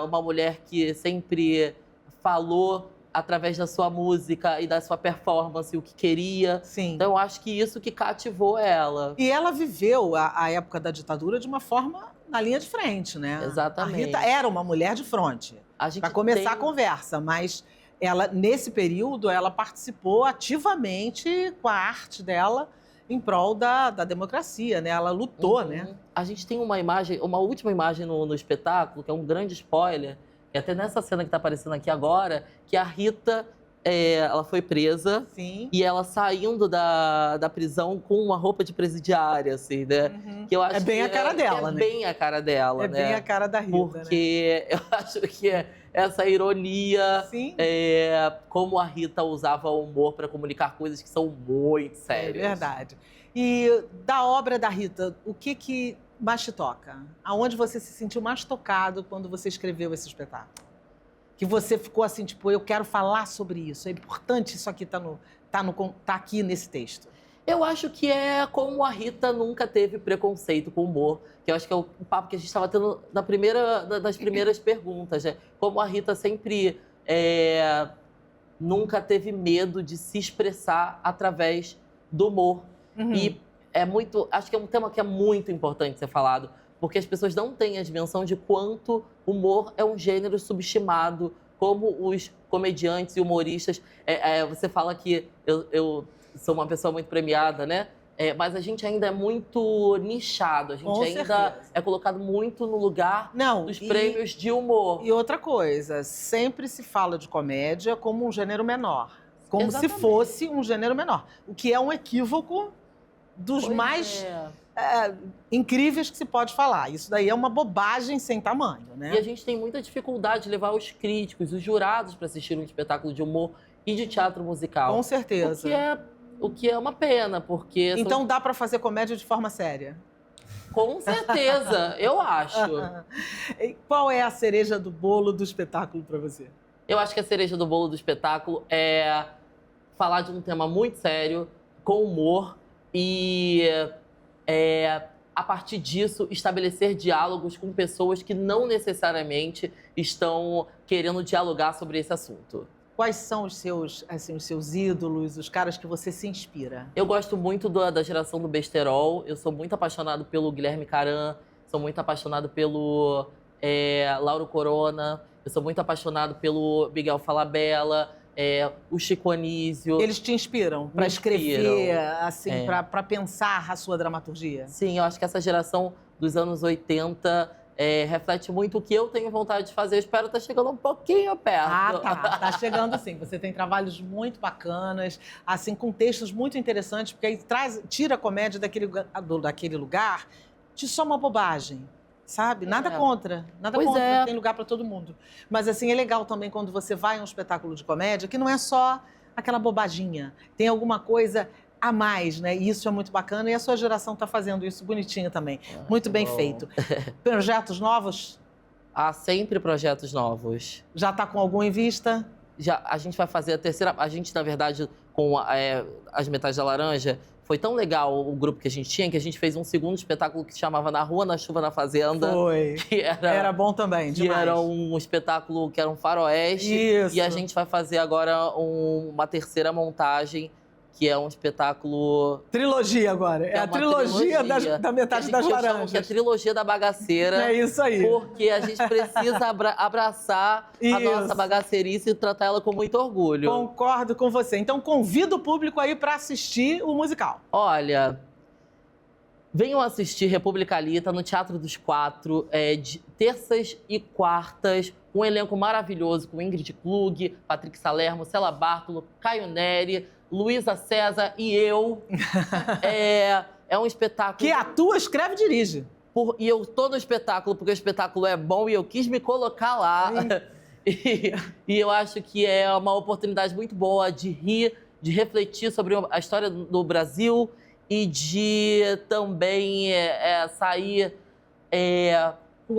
uma mulher que sempre falou através da sua música e da sua performance o que queria.
Sim.
Então, eu acho que isso que cativou ela.
E ela viveu a época da ditadura de uma forma na linha de frente, né?
Exatamente.
A Rita era uma mulher de fronte, para começar a conversa, mas ela, nesse período, ela participou ativamente com a arte dela em prol da democracia, né? Ela lutou, né?
A gente tem uma última imagem no espetáculo, que é um grande spoiler, e até nessa cena que está aparecendo aqui agora, que a Rita, ela foi presa.
Sim.
E ela saindo da prisão com uma roupa de presidiária, assim, né? Que eu acho
bem a cara dela, né?
Bem a cara dela, né?
Bem a cara da Rita,
porque eu acho que essa ironia, como a Rita usava o humor para comunicar coisas que são muito sérias.
É verdade. E da obra da Rita, o que mais te toca? Aonde você se sentiu mais tocado quando você escreveu esse espetáculo? Que você ficou assim, tipo, eu quero falar sobre isso, é importante isso aqui tá aqui nesse texto.
Eu acho que é como a Rita nunca teve preconceito com o humor, que eu acho que é o papo que a gente estava tendo das primeiras perguntas, né? Como a Rita sempre nunca teve medo de se expressar através do humor. E acho que é um tema que é muito importante ser falado, porque as pessoas não têm a dimensão de quanto humor é um gênero subestimado, como os comediantes e humoristas. Você fala que eu sou uma pessoa muito premiada, né? Mas a gente ainda é muito nichado, a gente ainda é colocado muito no lugar dos prêmios de humor.
E outra coisa, sempre se fala de comédia como um gênero menor. Como
Exatamente.
se fosse um gênero menor. O que é um equívoco dos mais incríveis que se pode falar. Isso daí é uma bobagem sem tamanho, né?
E a gente tem muita dificuldade de levar os críticos, os jurados para assistir um espetáculo de humor e de teatro musical.
Com certeza.
O que é uma pena, porque...
Então dá para fazer comédia de forma séria?
Com certeza, eu acho.
E qual é a cereja do bolo do espetáculo para você?
Eu acho que a cereja do bolo do espetáculo é falar de um tema muito sério, com humor, e a partir disso estabelecer diálogos com pessoas que não necessariamente estão querendo dialogar sobre esse assunto.
Quais são os seus ídolos, os caras que você se inspira?
Eu gosto muito da geração do besterol. Eu sou muito apaixonado pelo Guilherme Caram, sou muito apaixonado pelo Lauro Corona, eu sou muito apaixonado pelo Miguel Falabella, o Chico Anísio.
Eles te inspiram para escrever, assim, para pensar a sua dramaturgia?
Sim, eu acho que essa geração dos anos 80 reflete muito o que eu tenho vontade de fazer. Eu espero estar chegando um pouquinho perto.
Tá chegando sim. Você tem trabalhos muito bacanas, assim, com textos muito interessantes, porque aí tira a comédia daquele lugar de só uma bobagem. Sabe? Nada contra. Tem lugar para todo mundo. Mas, assim, é legal também quando você vai a um espetáculo de comédia que não é só aquela bobaginha. Tem alguma coisa a mais, né? E isso é muito bacana e a sua geração está fazendo isso bonitinho também. Muito bem feito. Projetos novos?
Há sempre projetos novos.
Já está com algum em vista?
Já, a gente vai fazer a terceira... A gente, na verdade, com as Metades da Laranja, foi tão legal o grupo que a gente fez um segundo espetáculo que se chamava Na Rua, na Chuva, na Fazenda.
Foi.
Que
era bom também, demais.
Que era um espetáculo que era um faroeste.
Isso.
E a gente vai fazer agora uma terceira montagem que é um espetáculo...
Trilogia agora. É a trilogia da Metade das Laranjas.
Que é a trilogia da bagaceira.
É isso aí.
Porque a gente precisa abraçar a nossa bagaceirice e tratar ela com muito orgulho.
Concordo com você. Então, convido o público aí para assistir o musical.
Olha, venham assistir República Lita no Teatro dos Quatro, de terças e quartas, um elenco maravilhoso com Ingrid Klug, Patrick Salermo, Cela Bartolo, Caio Neri, Luísa César e eu. É um espetáculo...
Que atua, escreve e dirige.
E eu tô no espetáculo porque o espetáculo é bom e eu quis me colocar lá. E eu acho que é uma oportunidade muito boa de rir, de refletir sobre a história do Brasil e de também sair com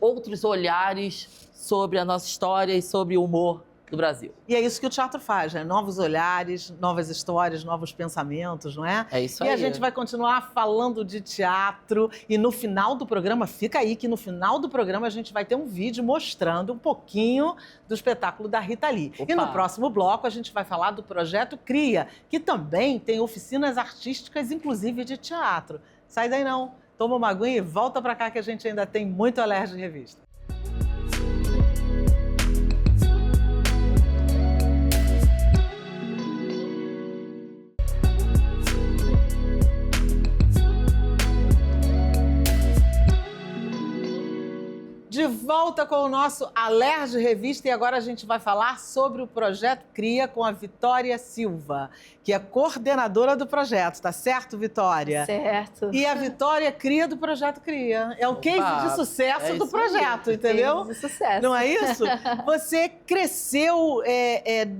outros olhares sobre a nossa história e sobre o humor do Brasil.
E é isso que o teatro faz, né? Novos olhares, novas histórias, novos pensamentos, não é?
É isso aí.
E a gente vai continuar falando de teatro e no final do programa, fica aí que no final do programa a gente vai ter um vídeo mostrando um pouquinho do espetáculo da Rita Lee.
Opa.
E no próximo bloco a gente vai falar do projeto Cria, que também tem oficinas artísticas, inclusive de teatro. Sai daí não, toma uma aguinha e volta pra cá que a gente ainda tem muito Alerj Revista. De volta com o nosso Alerj Revista e agora a gente vai falar sobre o Projeto Cria com a Vitória Silva, que é coordenadora do projeto, tá certo, Vitória?
Certo.
E a Vitória cria do Projeto Cria. É o case de sucesso do projeto, entendeu?
Case de sucesso.
Não é isso? Você cresceu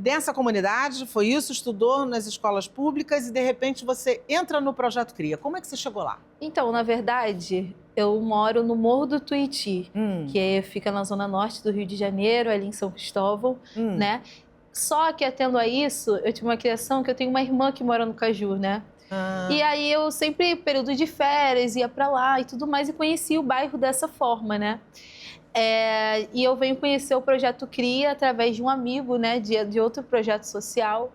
nessa comunidade, foi isso? Estudou nas escolas públicas e de repente você entra no Projeto Cria. Como é que você chegou lá?
Então, na verdade, eu moro no Morro do Tuiuti, que fica na zona norte do Rio de Janeiro, ali em São Cristóvão, né? Só que, atendo a isso, eu tive uma criação que eu tenho uma irmã que mora no Caju, né? E aí eu sempre, período de férias, ia pra lá e tudo mais, e conheci o bairro dessa forma, né? E eu venho conhecer o Projeto Cria através de um amigo, né? De outro projeto social,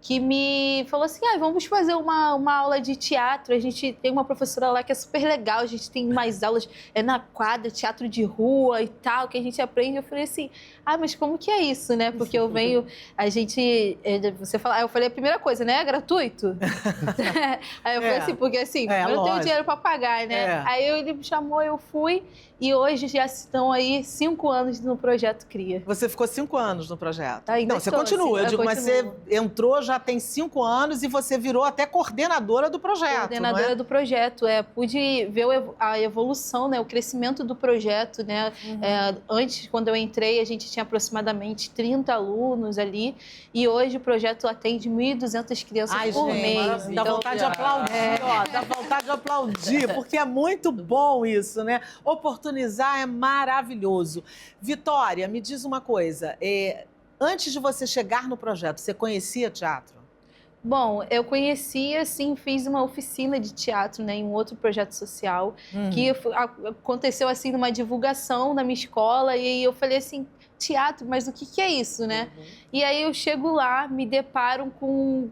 que me falou assim, vamos fazer uma aula de teatro, a gente tem uma professora lá que é super legal, a gente tem mais aulas na quadra, teatro de rua e tal, que a gente aprende. Eu falei assim, mas como que é isso, né? Porque eu venho, eu falei a primeira coisa, né? É gratuito? Aí eu falei assim, porque assim, eu não tenho dinheiro para pagar, né? Aí ele me chamou, eu fui, e hoje já estão aí 5 anos no Projeto Cria.
Você ficou 5 anos no projeto?
Ainda
não, você continua,
assim,
mas você entrou, já tem 5 anos e você virou até coordenadora do projeto,
coordenadora do projeto, pude ver a evolução, né, o crescimento do projeto, né? Antes, quando eu entrei, a gente tinha aproximadamente 30 alunos ali, e hoje o projeto atende 1.200 crianças por mês.
Dá vontade de aplaudir, dá vontade de aplaudir, porque é muito bom isso, né? Oportunizar é maravilhoso. Vitória, me diz uma coisa, antes de você chegar no projeto, você conhecia teatro?
Bom, eu conhecia, sim, fiz uma oficina de teatro, né, em um outro projeto social, que aconteceu, assim, numa divulgação na minha escola, e aí eu falei assim, teatro, mas o que é isso, né? E aí eu chego lá, me deparo com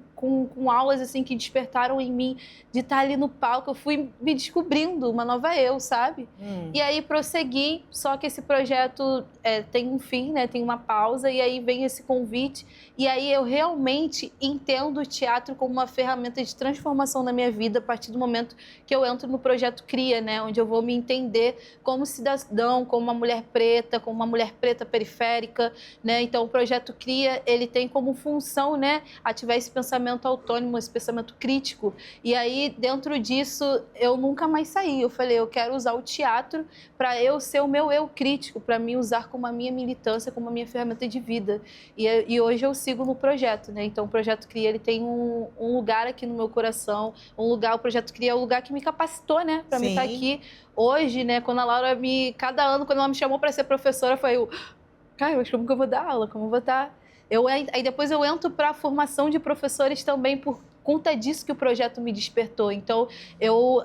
aulas, assim, que despertaram em mim de estar ali no palco. Eu fui me descobrindo uma nova eu, sabe? E aí prossegui, só que esse projeto tem um fim, né? Tem uma pausa, e aí vem esse convite. E aí eu realmente entendo o teatro como uma ferramenta de transformação na minha vida a partir do momento que eu entro no Projeto Cria, né? Onde eu vou me entender como cidadão, como uma mulher preta periférica, né? Então o Projeto Cria, ele tem como função, né, ativar esse pensamento autônomo, esse pensamento crítico. E aí, dentro disso, eu nunca mais saí. Eu falei, eu quero usar o teatro para eu ser o meu eu crítico, para me usar como a minha militância, como a minha ferramenta de vida. E hoje eu sigo no projeto, né? Então o Projeto Cria, ele tem um lugar aqui no meu coração, o Projeto Cria é o lugar que me capacitou, né, para me estar aqui. Hoje, né, quando a Laura cada ano, quando ela me chamou para ser professora, eu falei, cara, mas como que eu vou dar aula? Como eu vou estar... Aí depois eu entro para a formação de professores também por conta disso que o projeto me despertou. Então,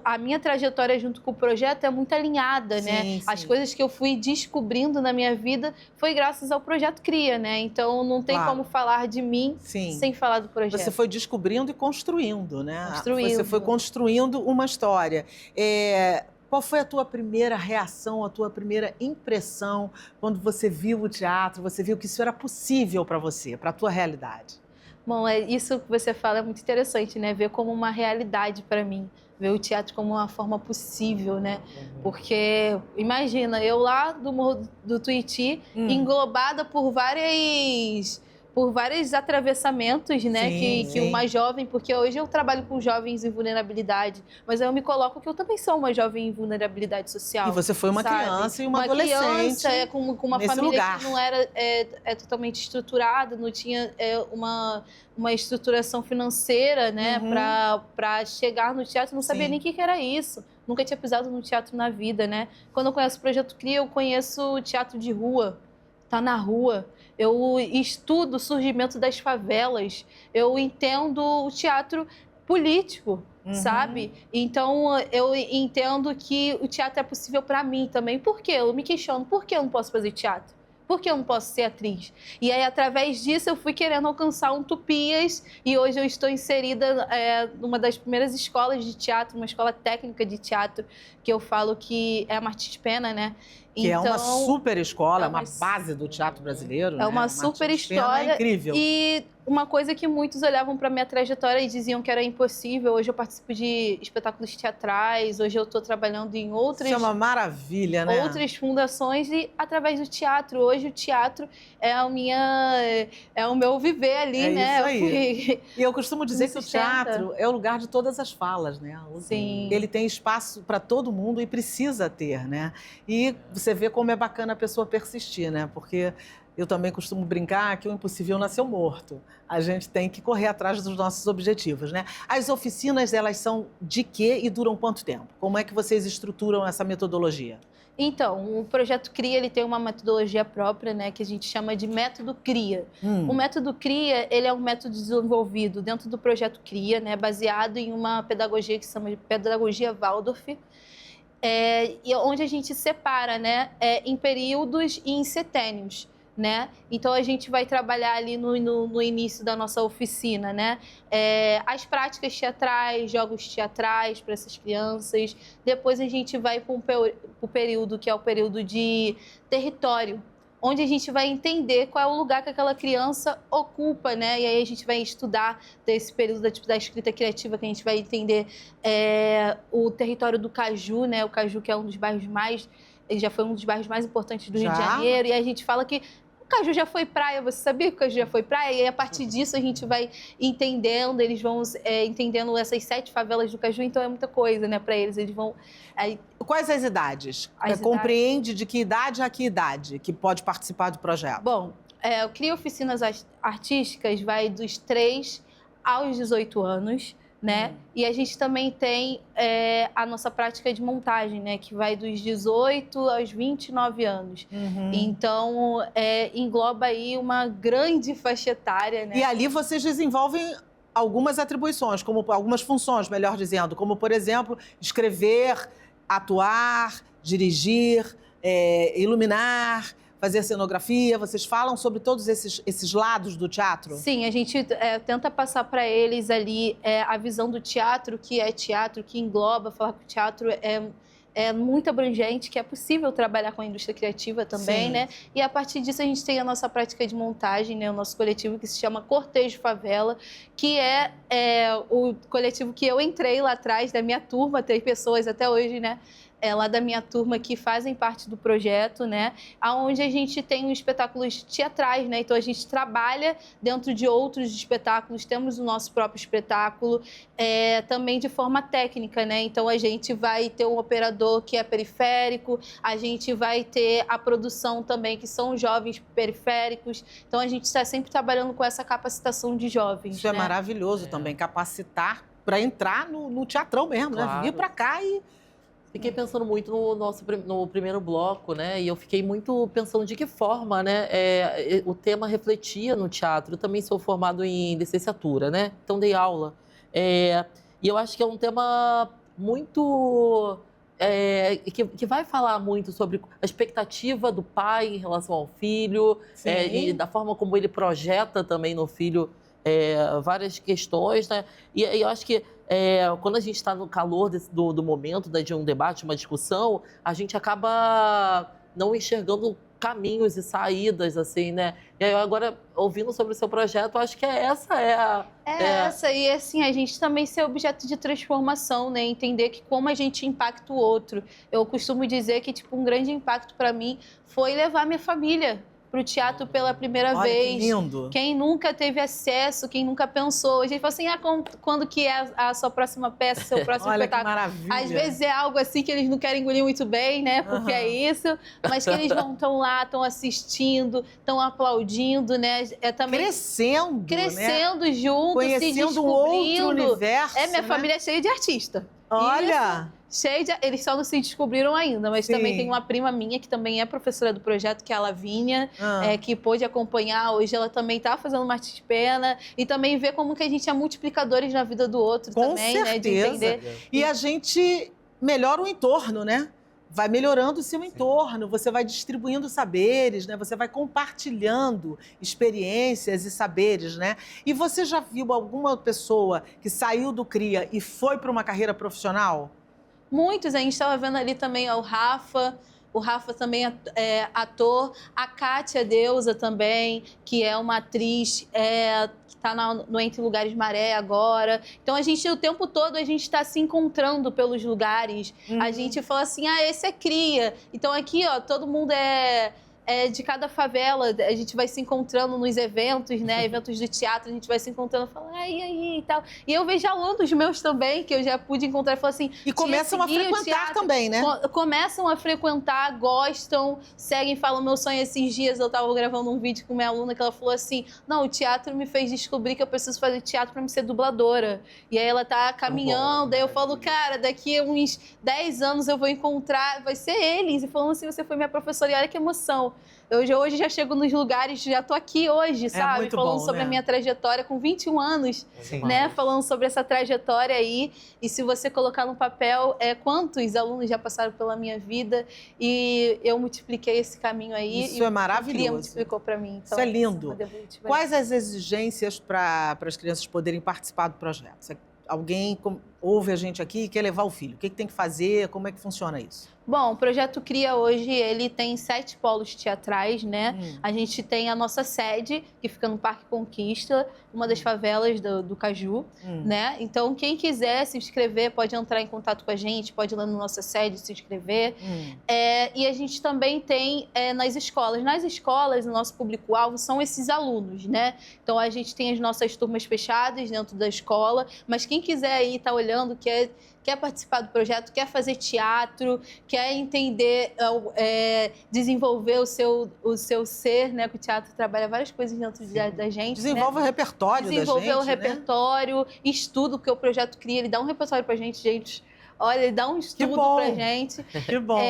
a minha trajetória junto com o projeto é muito alinhada, né?
Sim.
As coisas que eu fui descobrindo na minha vida foi graças ao Projeto Cria, né? Então, não tem como falar de mim sem falar do projeto.
Você foi descobrindo e construindo, né?
Construindo.
Você foi construindo uma história. Qual foi a tua primeira reação, a tua primeira impressão quando você viu o teatro, você viu que isso era possível para você, para a tua realidade?
Bom, isso que você fala é muito interessante, né? Ver como uma realidade para mim, ver o teatro como uma forma possível, né? Porque, imagina, eu lá do Morro do Tuiuti, englobada por vários atravessamentos, né, que uma jovem, porque hoje eu trabalho com jovens em vulnerabilidade, mas eu me coloco que eu também sou uma jovem em vulnerabilidade social.
E você foi uma criança e uma adolescente.
Uma criança com uma família
lugar.
que não era totalmente estruturada, não tinha uma estruturação financeira, né, para chegar no teatro, não sabia nem o que era isso. Nunca tinha pisado no teatro na vida, né? Quando eu conheço o Projeto Cria, eu conheço o teatro de rua, tá na rua. Eu estudo o surgimento das favelas, eu entendo o teatro político, sabe? Então, eu entendo que o teatro é possível para mim também. Por quê? Eu me questiono, por que eu não posso fazer teatro? Por que eu não posso ser atriz? E aí, através disso, eu fui querendo alcançar um Tupias e hoje eu estou inserida numa das primeiras escolas de teatro, uma escola técnica de teatro, que eu falo que é a Martins Pena, né?
Que é uma super escola, é uma base do teatro brasileiro.
É uma super história.
É incrível.
E uma coisa que muitos olhavam para minha trajetória e diziam que era impossível. Hoje eu participo de espetáculos teatrais, hoje eu estou trabalhando em outras...
Isso é uma maravilha, né?
Outras fundações e através do teatro. Hoje o teatro é o meu viver ali, né?
Isso aí. E eu costumo dizer que o teatro é o lugar de todas as falas, né?
Sim.
Ele tem espaço para todo mundo e precisa ter, né? E você vê como é bacana a pessoa persistir, né? Porque eu também costumo brincar que o impossível nasceu morto. A gente tem que correr atrás dos nossos objetivos, né? As oficinas, elas são de quê e duram quanto tempo? Como é que vocês estruturam essa metodologia?
Então, o Projeto Cria, ele tem uma metodologia própria, né, que a gente chama de método Cria. O método Cria, ele é um método desenvolvido dentro do Projeto Cria, né, baseado em uma pedagogia que se chama de Pedagogia Waldorf, e onde a gente separa, né, em períodos e em setênios, né? Então, a gente vai trabalhar ali no início da nossa oficina, né? As práticas teatrais, jogos teatrais para essas crianças. Depois, a gente vai para o período que é o período de território, onde a gente vai entender qual é o lugar que aquela criança ocupa, né? E aí a gente vai estudar desse período da escrita criativa, que a gente vai entender o território do Caju, né? O Caju, que é um dos bairros ele já foi um dos bairros mais importantes do Rio de Janeiro, e a gente fala que o Caju já foi praia, você sabia que o Caju já foi praia? E aí, a partir disso, a gente vai entendendo, eles vão entendendo essas 7 favelas do Caju, então é muita coisa, né, para eles, eles vão...
Quais as idades? Compreende de que idade a que idade que pode participar do projeto?
Bom, o Cria Oficinas Artísticas vai dos 3 aos 18 anos, né? E a gente também tem a nossa prática de montagem, né? Que vai dos 18 aos 29 anos. Então, engloba aí uma grande faixa etária, né?
E ali vocês desenvolvem algumas atribuições, como algumas funções, melhor dizendo, como, por exemplo, escrever, atuar, dirigir, iluminar, fazer cenografia. Vocês falam sobre todos esses lados do teatro?
Sim, a gente tenta passar para eles ali a visão do teatro, que engloba, falar que o teatro é muito abrangente, que é possível trabalhar com a indústria criativa também, né? E a partir disso a gente tem a nossa prática de montagem, né? O nosso coletivo que se chama Cortejo Favela, que é o coletivo que eu entrei lá atrás, da minha turma, 3 pessoas até hoje, né? Lá da minha turma que fazem parte do projeto, né? Onde a gente tem os espetáculos teatrais, né? Então a gente trabalha dentro de outros espetáculos, temos o nosso próprio espetáculo, também de forma técnica, né? Então a gente vai ter um operador que é periférico, a gente vai ter a produção também, que são jovens periféricos. Então a gente está sempre trabalhando com essa capacitação de jovens.
Isso é maravilhoso também, capacitar para entrar no teatrão mesmo, né? Vir para cá e...
Fiquei pensando muito no primeiro bloco, né? E eu fiquei muito pensando de que forma, né? O tema refletia no teatro. Eu também sou formado em licenciatura, né? Então dei aula E eu acho que é um tema muito... que vai falar muito sobre a expectativa do pai em relação ao filho, e da forma como ele projeta também no filho várias questões, né? E eu acho que quando a gente está no calor do momento, né, de um debate, uma discussão, a gente acaba não enxergando caminhos e saídas, assim, né? E aí, agora, ouvindo sobre o seu projeto, acho que essa.
E assim, a gente também ser objeto de transformação, né? Entender que como a gente impacta o outro. Eu costumo dizer que, tipo, um grande impacto para mim foi levar minha família para o teatro pela primeira vez.
Que lindo.
Quem nunca teve acesso, quem nunca pensou. A gente fala assim, quando que é a sua próxima peça, seu próximo
Olha
espetáculo?
Que maravilha.
Às vezes é algo assim que eles não querem engolir muito bem, né? Porque é isso. Mas que eles estão lá, estão assistindo, estão aplaudindo, né? Também
crescendo
né? Juntos,
conhecendo
se descobrindo.
Um outro universo.
Minha família é cheia de artista.
Olha!
Isso. Eles só não se descobriram ainda, mas também tem uma prima minha que também é professora do projeto, que é a Lavínia, que pôde acompanhar. Hoje ela também está fazendo uma arte de pena e também vê como que a gente é multiplicadores na vida do outro também,
certeza.
Né? De entender.
E a gente melhora o entorno, né? Vai melhorando o seu entorno, você vai distribuindo saberes, né? Você vai compartilhando experiências e saberes, né? E você já viu alguma pessoa que saiu do CRIA e foi para uma carreira profissional?
Muitos, a gente estava vendo ali também o Rafa também é ator, a Kátia Deusa também, que é uma atriz que está no Entre Lugares Maré agora. Então, a gente, o tempo todo, a gente está se encontrando pelos lugares. A gente fala assim, esse é CRIA. Então, aqui, ó, todo mundo de cada favela, a gente vai se encontrando nos eventos, né? Eventos do teatro, a gente vai se encontrando, falando, e aí, e tal. E eu vejo alunos meus também, que eu já pude encontrar, e falam assim...
E começam a frequentar também, né?
Começam a frequentar, gostam, seguem, falam, meu sonho esses dias, eu tava gravando um vídeo com minha aluna, que ela falou assim, não, o teatro me fez descobrir que eu preciso fazer teatro para me ser dubladora. E aí ela tá caminhando, aí eu falo, cara, daqui a uns 10 anos eu vou encontrar, vai ser eles. E falando assim, você foi minha professora, e olha que emoção. Eu hoje já chego nos lugares, já tô aqui hoje, sabe? Falando sobre a minha trajetória com 21 anos, né? Falando sobre essa trajetória aí. E se você colocar no papel, quantos alunos já passaram pela minha vida e eu multipliquei esse caminho aí.
Isso é maravilhoso.
O CRIA multiplicou para mim. Então,
isso é lindo. Quais as exigências para as crianças poderem participar do projeto? Alguém ouve a gente aqui e quer levar o filho. O que tem que fazer? Como é que funciona isso?
Bom, o Projeto CRIA hoje, ele tem 7 polos teatrais, né? A gente tem a nossa sede, que fica no Parque Conquista, uma das favelas do Caju, né? Então, quem quiser se inscrever, pode entrar em contato com a gente, pode ir lá na nossa sede se inscrever. E a gente também tem nas escolas. Nas escolas, o nosso público-alvo são esses alunos, né? Então, a gente tem as nossas turmas fechadas dentro da escola, mas quem quiser aí estar olhando, quer participar do projeto, quer fazer teatro, quer entender, desenvolver o seu ser, né? Que o teatro trabalha várias coisas dentro da gente.
Desenvolve o repertório da gente,
desenvolver o repertório, estudo, porque o projeto CRIA, ele dá um repertório pra gente. Olha, ele dá um estudo pra gente.
Que bom.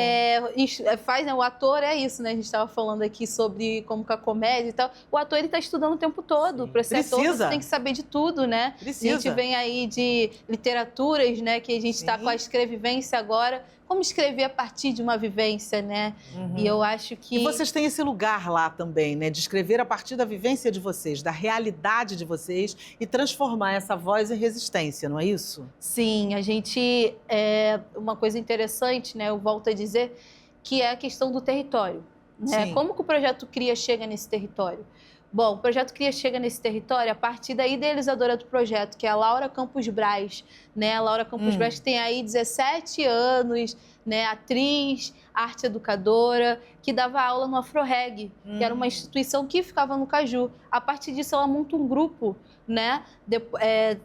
O ator é isso, né? A gente estava falando aqui sobre como que a comédia e tal. O ator, ele tá estudando o tempo todo. Para ser ator, você tem que saber de tudo, né?
Precisa.
A gente vem aí de literaturas, né? Que a gente está com a escrevivência agora. Como escrever a partir de uma vivência, né? E eu acho que...
E vocês têm esse lugar lá também, né? De escrever a partir da vivência de vocês, da realidade de vocês e transformar essa voz em resistência, não é isso?
Sim, a gente... uma coisa interessante, né? Eu volto a dizer, que é a questão do território. Né? Como que o Projeto CRIA chega nesse território? Bom, o Projeto CRIA chega nesse território a partir da idealizadora do projeto, que é a Laura Campos Braz, né? A Laura Campos Braz tem aí 17 anos, né? Atriz, arte educadora, que dava aula no AfroReg, que era uma instituição que ficava no Caju. A partir disso, ela monta um grupo, né?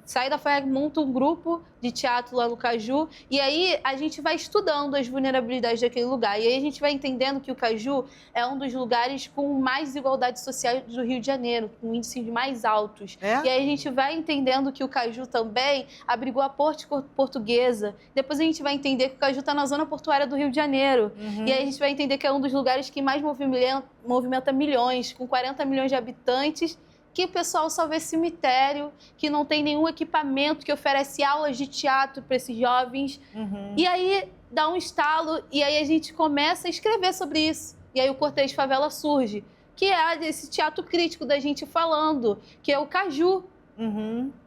Sai da AfroReg, monta um grupo de teatro lá no Caju, e aí a gente vai estudando as vulnerabilidades daquele lugar. E aí a gente vai entendendo que o Caju é um dos lugares com mais desigualdade social do Rio de Janeiro, com índices mais altos. E aí a gente vai entendendo que o Caju também abrigou a Ponte Portuguesa. Depois a gente vai entender que o Caju está na zona portuária do Rio de Janeiro. E aí a gente vai entender que é um dos lugares que mais movimenta milhões, com 40 milhões de habitantes, que o pessoal só vê cemitério, que não tem nenhum equipamento, que oferece aulas de teatro para esses jovens. E aí dá um estalo, e aí a gente começa a escrever sobre isso. E aí o Cortês Favela surge, que é esse teatro crítico da gente falando, que é o Caju.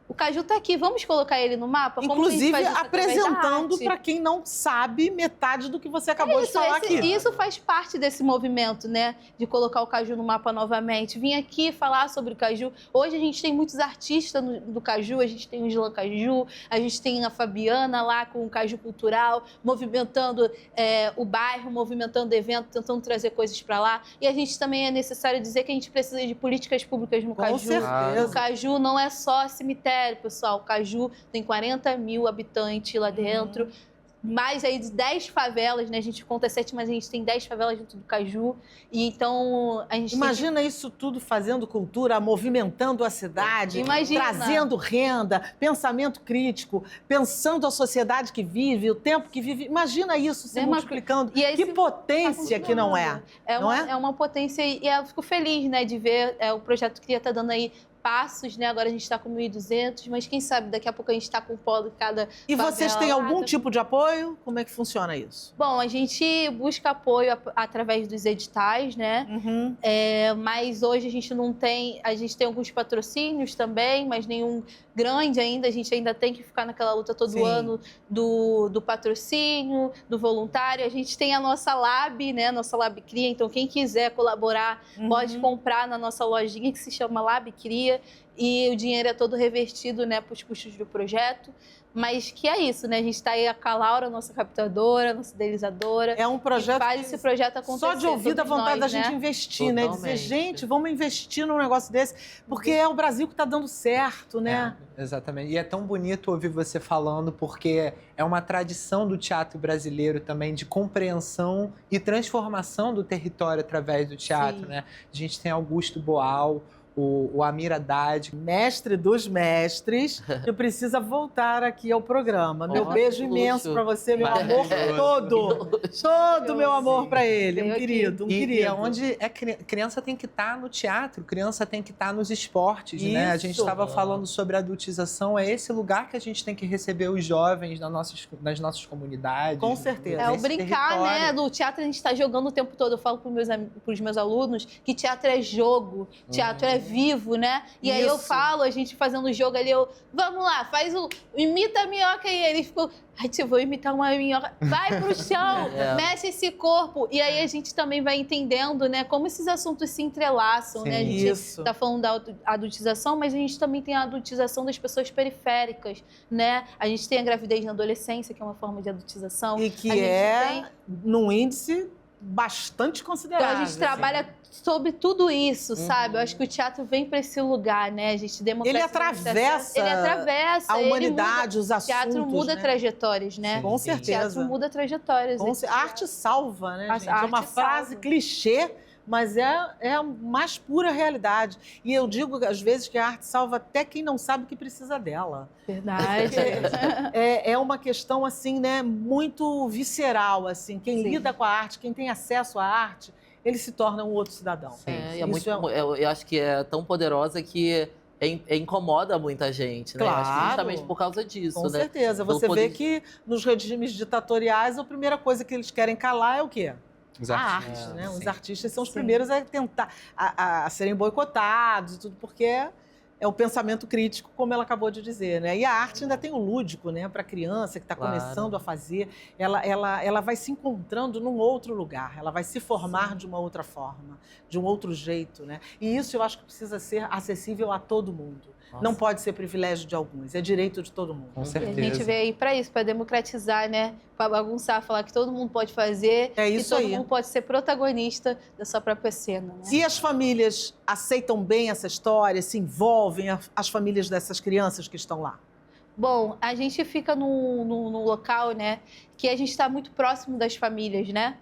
O Caju tá aqui, vamos colocar ele no mapa?
Inclusive, apresentando para quem não sabe metade do que você acabou de falar aqui.
Isso faz parte desse movimento, né? De colocar o Caju no mapa novamente. Vim aqui falar sobre o Caju. Hoje a gente tem muitos artistas do Caju, a gente tem o Islã Caju, a gente tem a Fabiana lá com o Caju Cultural, movimentando o bairro, movimentando evento, tentando trazer coisas para lá. E a gente também é necessário dizer que a gente precisa de políticas públicas no Caju.
Com certeza.
O Caju não é só cemitério, pessoal. O Caju tem 40 mil habitantes lá dentro. Mais aí de 10 favelas, né? A gente conta 7, mas a gente tem 10 favelas dentro do Caju. E então a gente
Imagina isso tudo fazendo cultura, movimentando a cidade,
Imagina.
trazendo renda, pensamento crítico, pensando a sociedade que vive, o tempo que vive. Imagina isso se multiplicando.
E aí,
que potência que não é.
É uma potência, e eu fico feliz, né, de ver o projeto que está dando aí passos, né? Agora a gente está com 1.200, mas quem sabe daqui a pouco a gente está com um polo cada
E vocês têm
favela.
algum tipo de apoio? Como é que funciona isso?
Bom, a gente busca apoio através dos editais, né? Mas hoje a gente não tem... A gente tem alguns patrocínios também, mas nenhum grande ainda. A gente ainda tem que ficar naquela luta todo ano do patrocínio, do voluntário. A gente tem a nossa Lab, né? Nossa Lab Cria. Então, quem quiser colaborar pode comprar na nossa lojinha que se chama Lab Cria. E o dinheiro é todo revertido, né, para os custos do projeto. Mas que é isso, né? A gente está aí com a Laura, nossa captadora, nossa idealizadora.
É um projeto
que faz esse projeto acontecer.
Só de ouvir dá vontade da gente investir, né? Dizer, gente, vamos investir num negócio desse, porque é o Brasil que está dando certo, né?
Exatamente. E é tão bonito ouvir você falando, porque é uma tradição do teatro brasileiro também de compreensão e transformação do território através do teatro, né? A gente tem Augusto Boal, o Amir Haddad,
mestre dos mestres, que precisa voltar aqui ao programa. Meu beijo imenso para você, meu amor todo. Todo meu amor para ele, um querido, um querido.
E é onde criança tem que estar no teatro, criança tem que estar nos esportes, né? A gente estava falando sobre a adultização, é esse lugar que a gente tem que receber os jovens nas nossas comunidades.
Com certeza.
É o brincar, né? No teatro a gente está jogando o tempo todo. Eu falo para os meus alunos que teatro é jogo, teatro é vivo, né? E aí eu falo, a gente fazendo jogo ali, vamos lá, imita a minhoca, e ele ficou, eu vou imitar uma minhoca, vai pro chão, mexe esse corpo. E aí a gente também vai entendendo, né, como esses assuntos se entrelaçam, né? A gente tá falando da adultização, mas a gente também tem a adultização das pessoas periféricas, né? A gente tem a gravidez na adolescência, que é uma forma de adultização.
E que num índice bastante considerável.
Então a gente trabalha sobre tudo isso, sabe? Eu acho que o teatro vem para esse lugar, né? A gente democratiza.
Ele atravessa a humanidade, os assuntos.
O teatro muda trajetórias, né?
Com certeza.
O teatro muda trajetórias.
A arte salva, né, gente? É uma frase clichê, mas é a mais pura realidade. E eu digo, às vezes, que a arte salva até quem não sabe que precisa dela.
Verdade.
É uma questão, assim, né, muito visceral, assim. Quem lida com a arte, quem tem acesso à arte, ele se torna um outro cidadão.
Eu acho que é tão poderosa que incomoda muita gente, né?
Claro.
Acho que justamente por causa disso,
Com certeza. Você vê que nos regimes ditatoriais, a primeira coisa que eles querem calar é o quê? A arte, né? Os artistas são os primeiros a tentar a serem boicotados e tudo, porque é o pensamento crítico, como ela acabou de dizer, né? E a arte ainda tem o lúdico, né? Para a criança que está começando a fazer, ela vai se encontrando num outro lugar, ela vai se formar de uma outra forma, de um outro jeito, né? E isso eu acho que precisa ser acessível a todo mundo. Não pode ser privilégio de alguns, é direito de todo mundo.
Com certeza.
E a gente veio aí para isso, para democratizar, né? Para bagunçar, falar que todo mundo pode fazer, que todo mundo pode ser protagonista da sua própria cena. Né?
E as famílias aceitam bem essa história, se envolvem, as famílias dessas crianças que estão lá?
Bom, a gente fica num local, né, que a gente está muito próximo das famílias, né?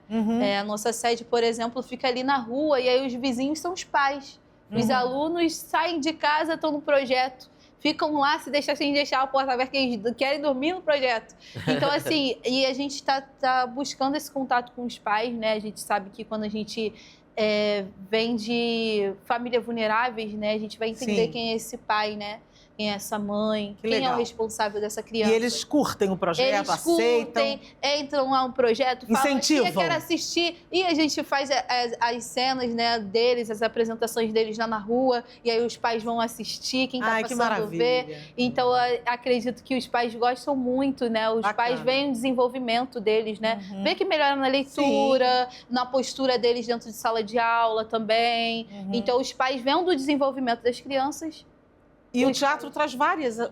A nossa sede, por exemplo, fica ali na rua e aí os vizinhos são os pais. Os alunos saem de casa, estão no projeto, ficam lá, se deixar sem deixar a porta aberta, que eles querem dormir no projeto. Então, assim, e a gente está buscando esse contato com os pais, né? A gente sabe que quando a gente vem de famílias vulneráveis, né? A gente vai entender
Sim.
quem é esse pai, né? Quem é essa mãe,
Que
quem é
legal.
o responsável dessa criança.
E eles curtem o projeto, aceitam.
Entram lá no projeto, falam,
Incentivam.
tia, quero assistir. E a gente faz as cenas, né, deles, as apresentações deles lá na rua. E aí os pais vão assistir, quem tá
Ai, que
passando
maravilha.
ver. Então, acredito que os pais gostam muito, né? Os
Bacana.
pais veem o desenvolvimento deles, né?
Uhum.
Vê que melhora na leitura, na postura deles dentro de sala de aula também.
Uhum.
Então, os pais vendo o desenvolvimento das crianças.
E o teatro traz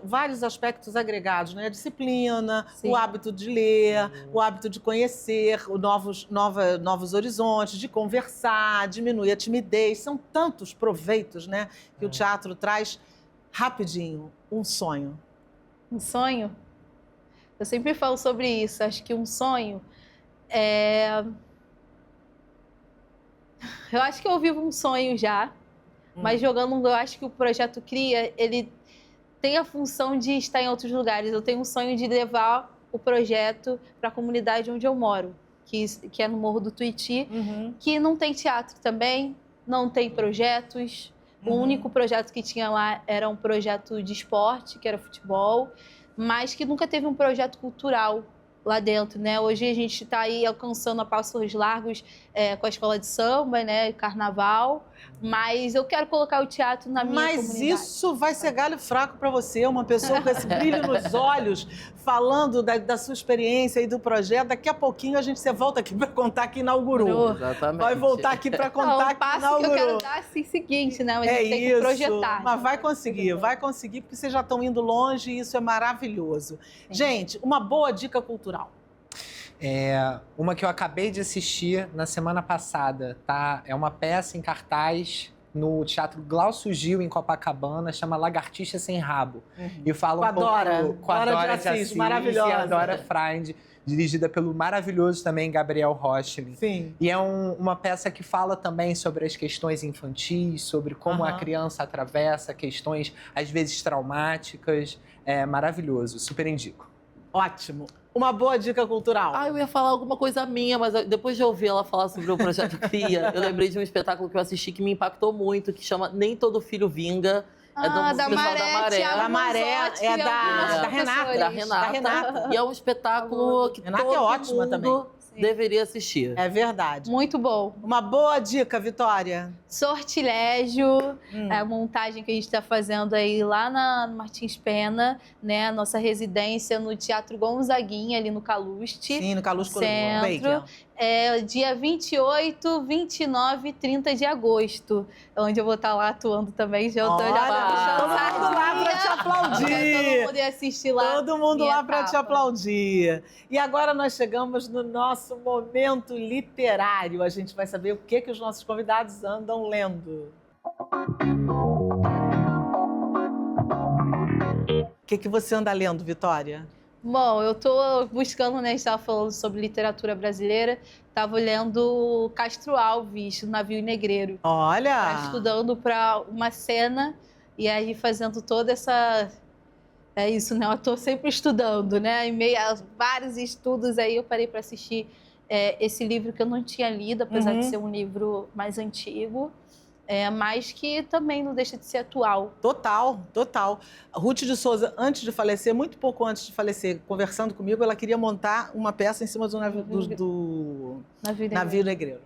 vários aspectos agregados, né? A disciplina,
Sim.
o hábito de ler, o hábito de conhecer, novos horizontes, de conversar, diminui a timidez. São tantos proveitos, né? Que o teatro traz. Rapidinho, um sonho.
Um sonho? Eu sempre falo sobre isso. Acho que um sonho é... Eu acho que eu vivo um sonho já. Mas jogando, eu acho que o Projeto Cria, ele tem a função de estar em outros lugares. Eu tenho um sonho de levar o projeto para a comunidade onde eu moro, que é no Morro do Tuiuti, que não tem teatro também, não tem projetos. O único projeto que tinha lá era um projeto de esporte, que era futebol, mas que nunca teve um projeto cultural lá dentro, né? Hoje a gente está aí alcançando a passos largos com a escola de samba, né? Carnaval. Mas eu quero colocar o teatro na minha comunidade.
Mas isso vai ser galho fraco para você, uma pessoa com esse brilho nos olhos, falando da sua experiência e do projeto. Daqui a pouquinho você volta aqui para contar que inaugurou.
Exatamente.
Vai voltar aqui para contar que
passo
inaugurou.
que eu quero dar assim, seguinte, né? Mas a gente tem que
isso,
projetar.
mas vai conseguir, porque vocês já estão indo longe e isso é maravilhoso. Sim. Gente, uma boa dica cultural.
Uma que eu acabei de assistir na semana passada, tá? É uma peça em cartaz no Teatro Glaucio Gil, em Copacabana, chama Lagartixa Sem Rabo.
E fala com a Dora de Assis, maravilhosa.
E a Dora Freund, dirigida pelo maravilhoso também Gabriel Rochling.
Sim.
E é uma peça que fala também sobre as questões infantis, sobre como a criança atravessa questões, às vezes, traumáticas. É maravilhoso, super indico.
Ótimo. Uma boa dica cultural.
Eu ia falar alguma coisa minha, mas depois de ouvir ela falar sobre o Projeto Cria, eu lembrei de um espetáculo que eu assisti que me impactou muito, que chama Nem Todo Filho Vinga.
Da Maré.
Da Maré, da Renata.
Da Renata. E é um espetáculo que
Renata
todo
é ótima
mundo
também.
deveria assistir.
É verdade.
Muito bom.
Uma boa dica, Vitória.
Sortilégio, a montagem que a gente está fazendo aí lá na Martins Pena, né? Nossa residência no Teatro Gonzaguinha, ali no Caluste.
Sim, no Caluste
Centro. Dia 28, 29 e 30 de agosto, onde eu vou estar lá atuando também. Já
todo mundo lá para te aplaudir.
Todo mundo ia assistir lá.
Todo mundo lá para te aplaudir. E agora nós chegamos no nosso momento literário. A gente vai saber o que os nossos convidados andam lendo. O que você anda lendo, Vitória?
Bom, eu estou buscando, né? A gente estava falando sobre literatura brasileira. Estava lendo Castro Alves, O Navio Negreiro.
Olha!
Tá estudando para uma cena e aí fazendo toda essa... É isso, né? Eu estou sempre estudando, né? Em meio a vários estudos aí, eu parei para assistir esse livro que eu não tinha lido, apesar de ser um livro mais antigo. Mas que também não deixa de ser atual.
Total, total. A Ruth de Souza, antes de falecer, muito pouco antes de falecer, conversando comigo, ela queria montar uma peça em cima do Navio Negreiro.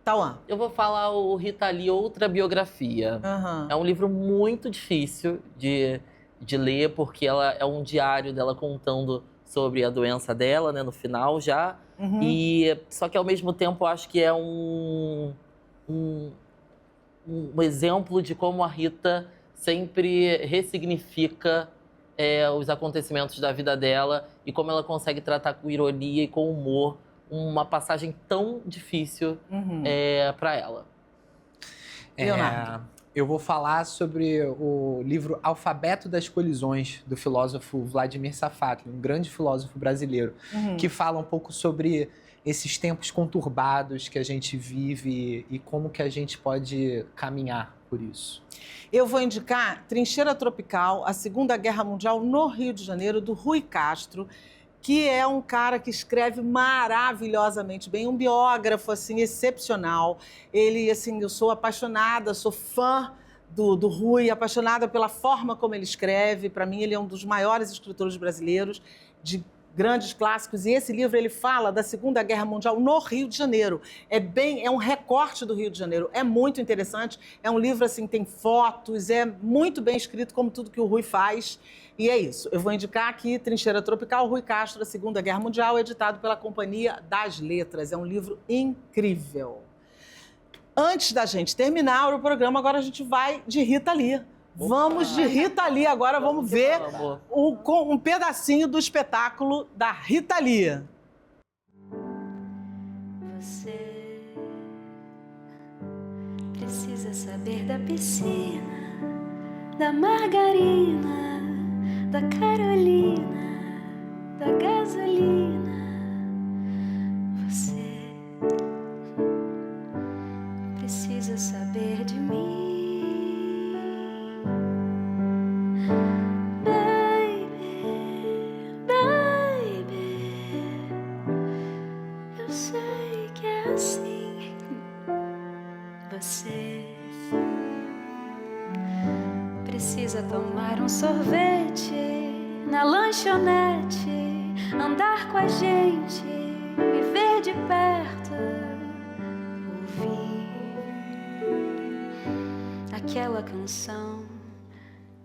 Tauan.
Eu vou falar o Rita Lee, Outra Biografia. É um livro muito difícil de ler, porque ela é um diário dela contando sobre a doença dela, né, no final já. Só que, ao mesmo tempo, eu acho que é um exemplo de como a Rita sempre ressignifica os acontecimentos da vida dela e como ela consegue tratar com ironia e com humor uma passagem tão difícil para ela.
Leonardo.
Eu vou falar sobre o livro Alfabeto das Colisões, do filósofo Vladimir Safatli, um grande filósofo brasileiro, que fala um pouco sobre esses tempos conturbados que a gente vive e como que a gente pode caminhar por isso.
Eu vou indicar Trincheira Tropical, a Segunda Guerra Mundial no Rio de Janeiro, do Rui Castro. que é um cara que escreve maravilhosamente bem, um biógrafo, assim, excepcional. Ele, assim, eu sou apaixonada, sou fã do Rui, apaixonada pela forma como ele escreve. Para mim, ele é um dos maiores escritores brasileiros, de grandes clássicos. E esse livro, ele fala da Segunda Guerra Mundial no Rio de Janeiro. É um recorte do Rio de Janeiro. É muito interessante. É um livro, assim, tem fotos, é muito bem escrito, como tudo que o Rui faz. E é isso. Eu vou indicar aqui Trincheira Tropical, Rui Castro, A Segunda Guerra Mundial, editado pela Companhia das Letras. É um livro incrível. Antes da gente terminar o programa, agora a gente vai de Rita Lee. Vamos de Rita Lee agora, vamos ver um pedacinho do espetáculo da Rita Lee.
Você precisa saber da piscina, da margarina, da Carolina, da gasolina. Você precisa saber de mim. Você precisa tomar um sorvete na lanchonete, andar com a gente, me ver de perto, ouvir aquela canção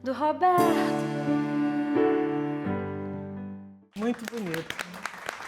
do Roberto.
Muito bonito.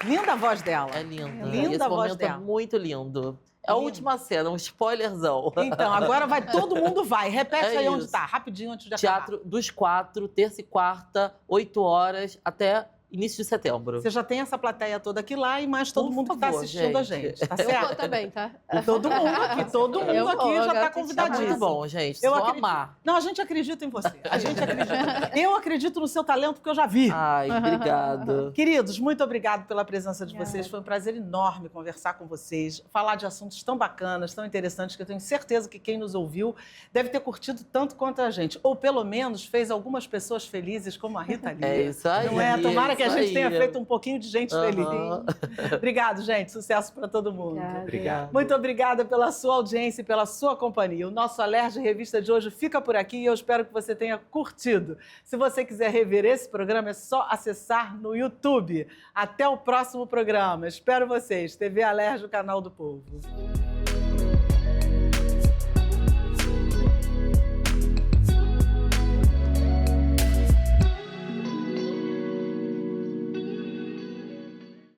Linda a voz dela.
É linda.
Linda
Esse
a voz
momento
dela.
é muito lindo. É a última cena, um spoilerzão.
Então, agora vai, todo mundo vai. Repete
É
aí onde
isso.
tá, rapidinho, antes de
Teatro
acabar.
dos 4, terça e quarta, 8 horas, até início de setembro.
Você já tem essa plateia toda aqui lá e mais todo
Por
mundo que está
favor,
assistindo a
gente.
gente, tá
Eu vou
certo?
também, tá?
E todo mundo aqui, todo mundo
Eu vou,
aqui já
agora
está
tem que
Tá
convidadíssimo.
muito bom, gente. Vocês
Eu
vão
acredito.
amar.
Não, a gente acredita em você. A gente acredita. Eu acredito no seu talento porque eu já vi.
Ai, obrigado.
Queridos, muito obrigado pela presença de
Obrigada.
vocês. Foi um prazer enorme conversar com vocês, falar de assuntos tão bacanas, tão interessantes, que eu tenho certeza que quem nos ouviu deve ter curtido tanto quanto a gente. Ou, pelo menos, fez algumas pessoas felizes, como a Rita Lee.
É isso aí.
Não é? Tomara que a
isso
gente
aí.
tenha feito um pouquinho de gente feliz.
Aham.
Obrigado, gente. Sucesso para todo mundo.
Obrigado.
Muito obrigada pela sua audiência e pela sua companhia. O nosso Alerj Revista de hoje fica por aqui e eu espero que você tenha curtido. Se você quiser rever esse programa, é só acessar no YouTube. Até o próximo programa. Espero vocês. TV Alerj, o canal do povo.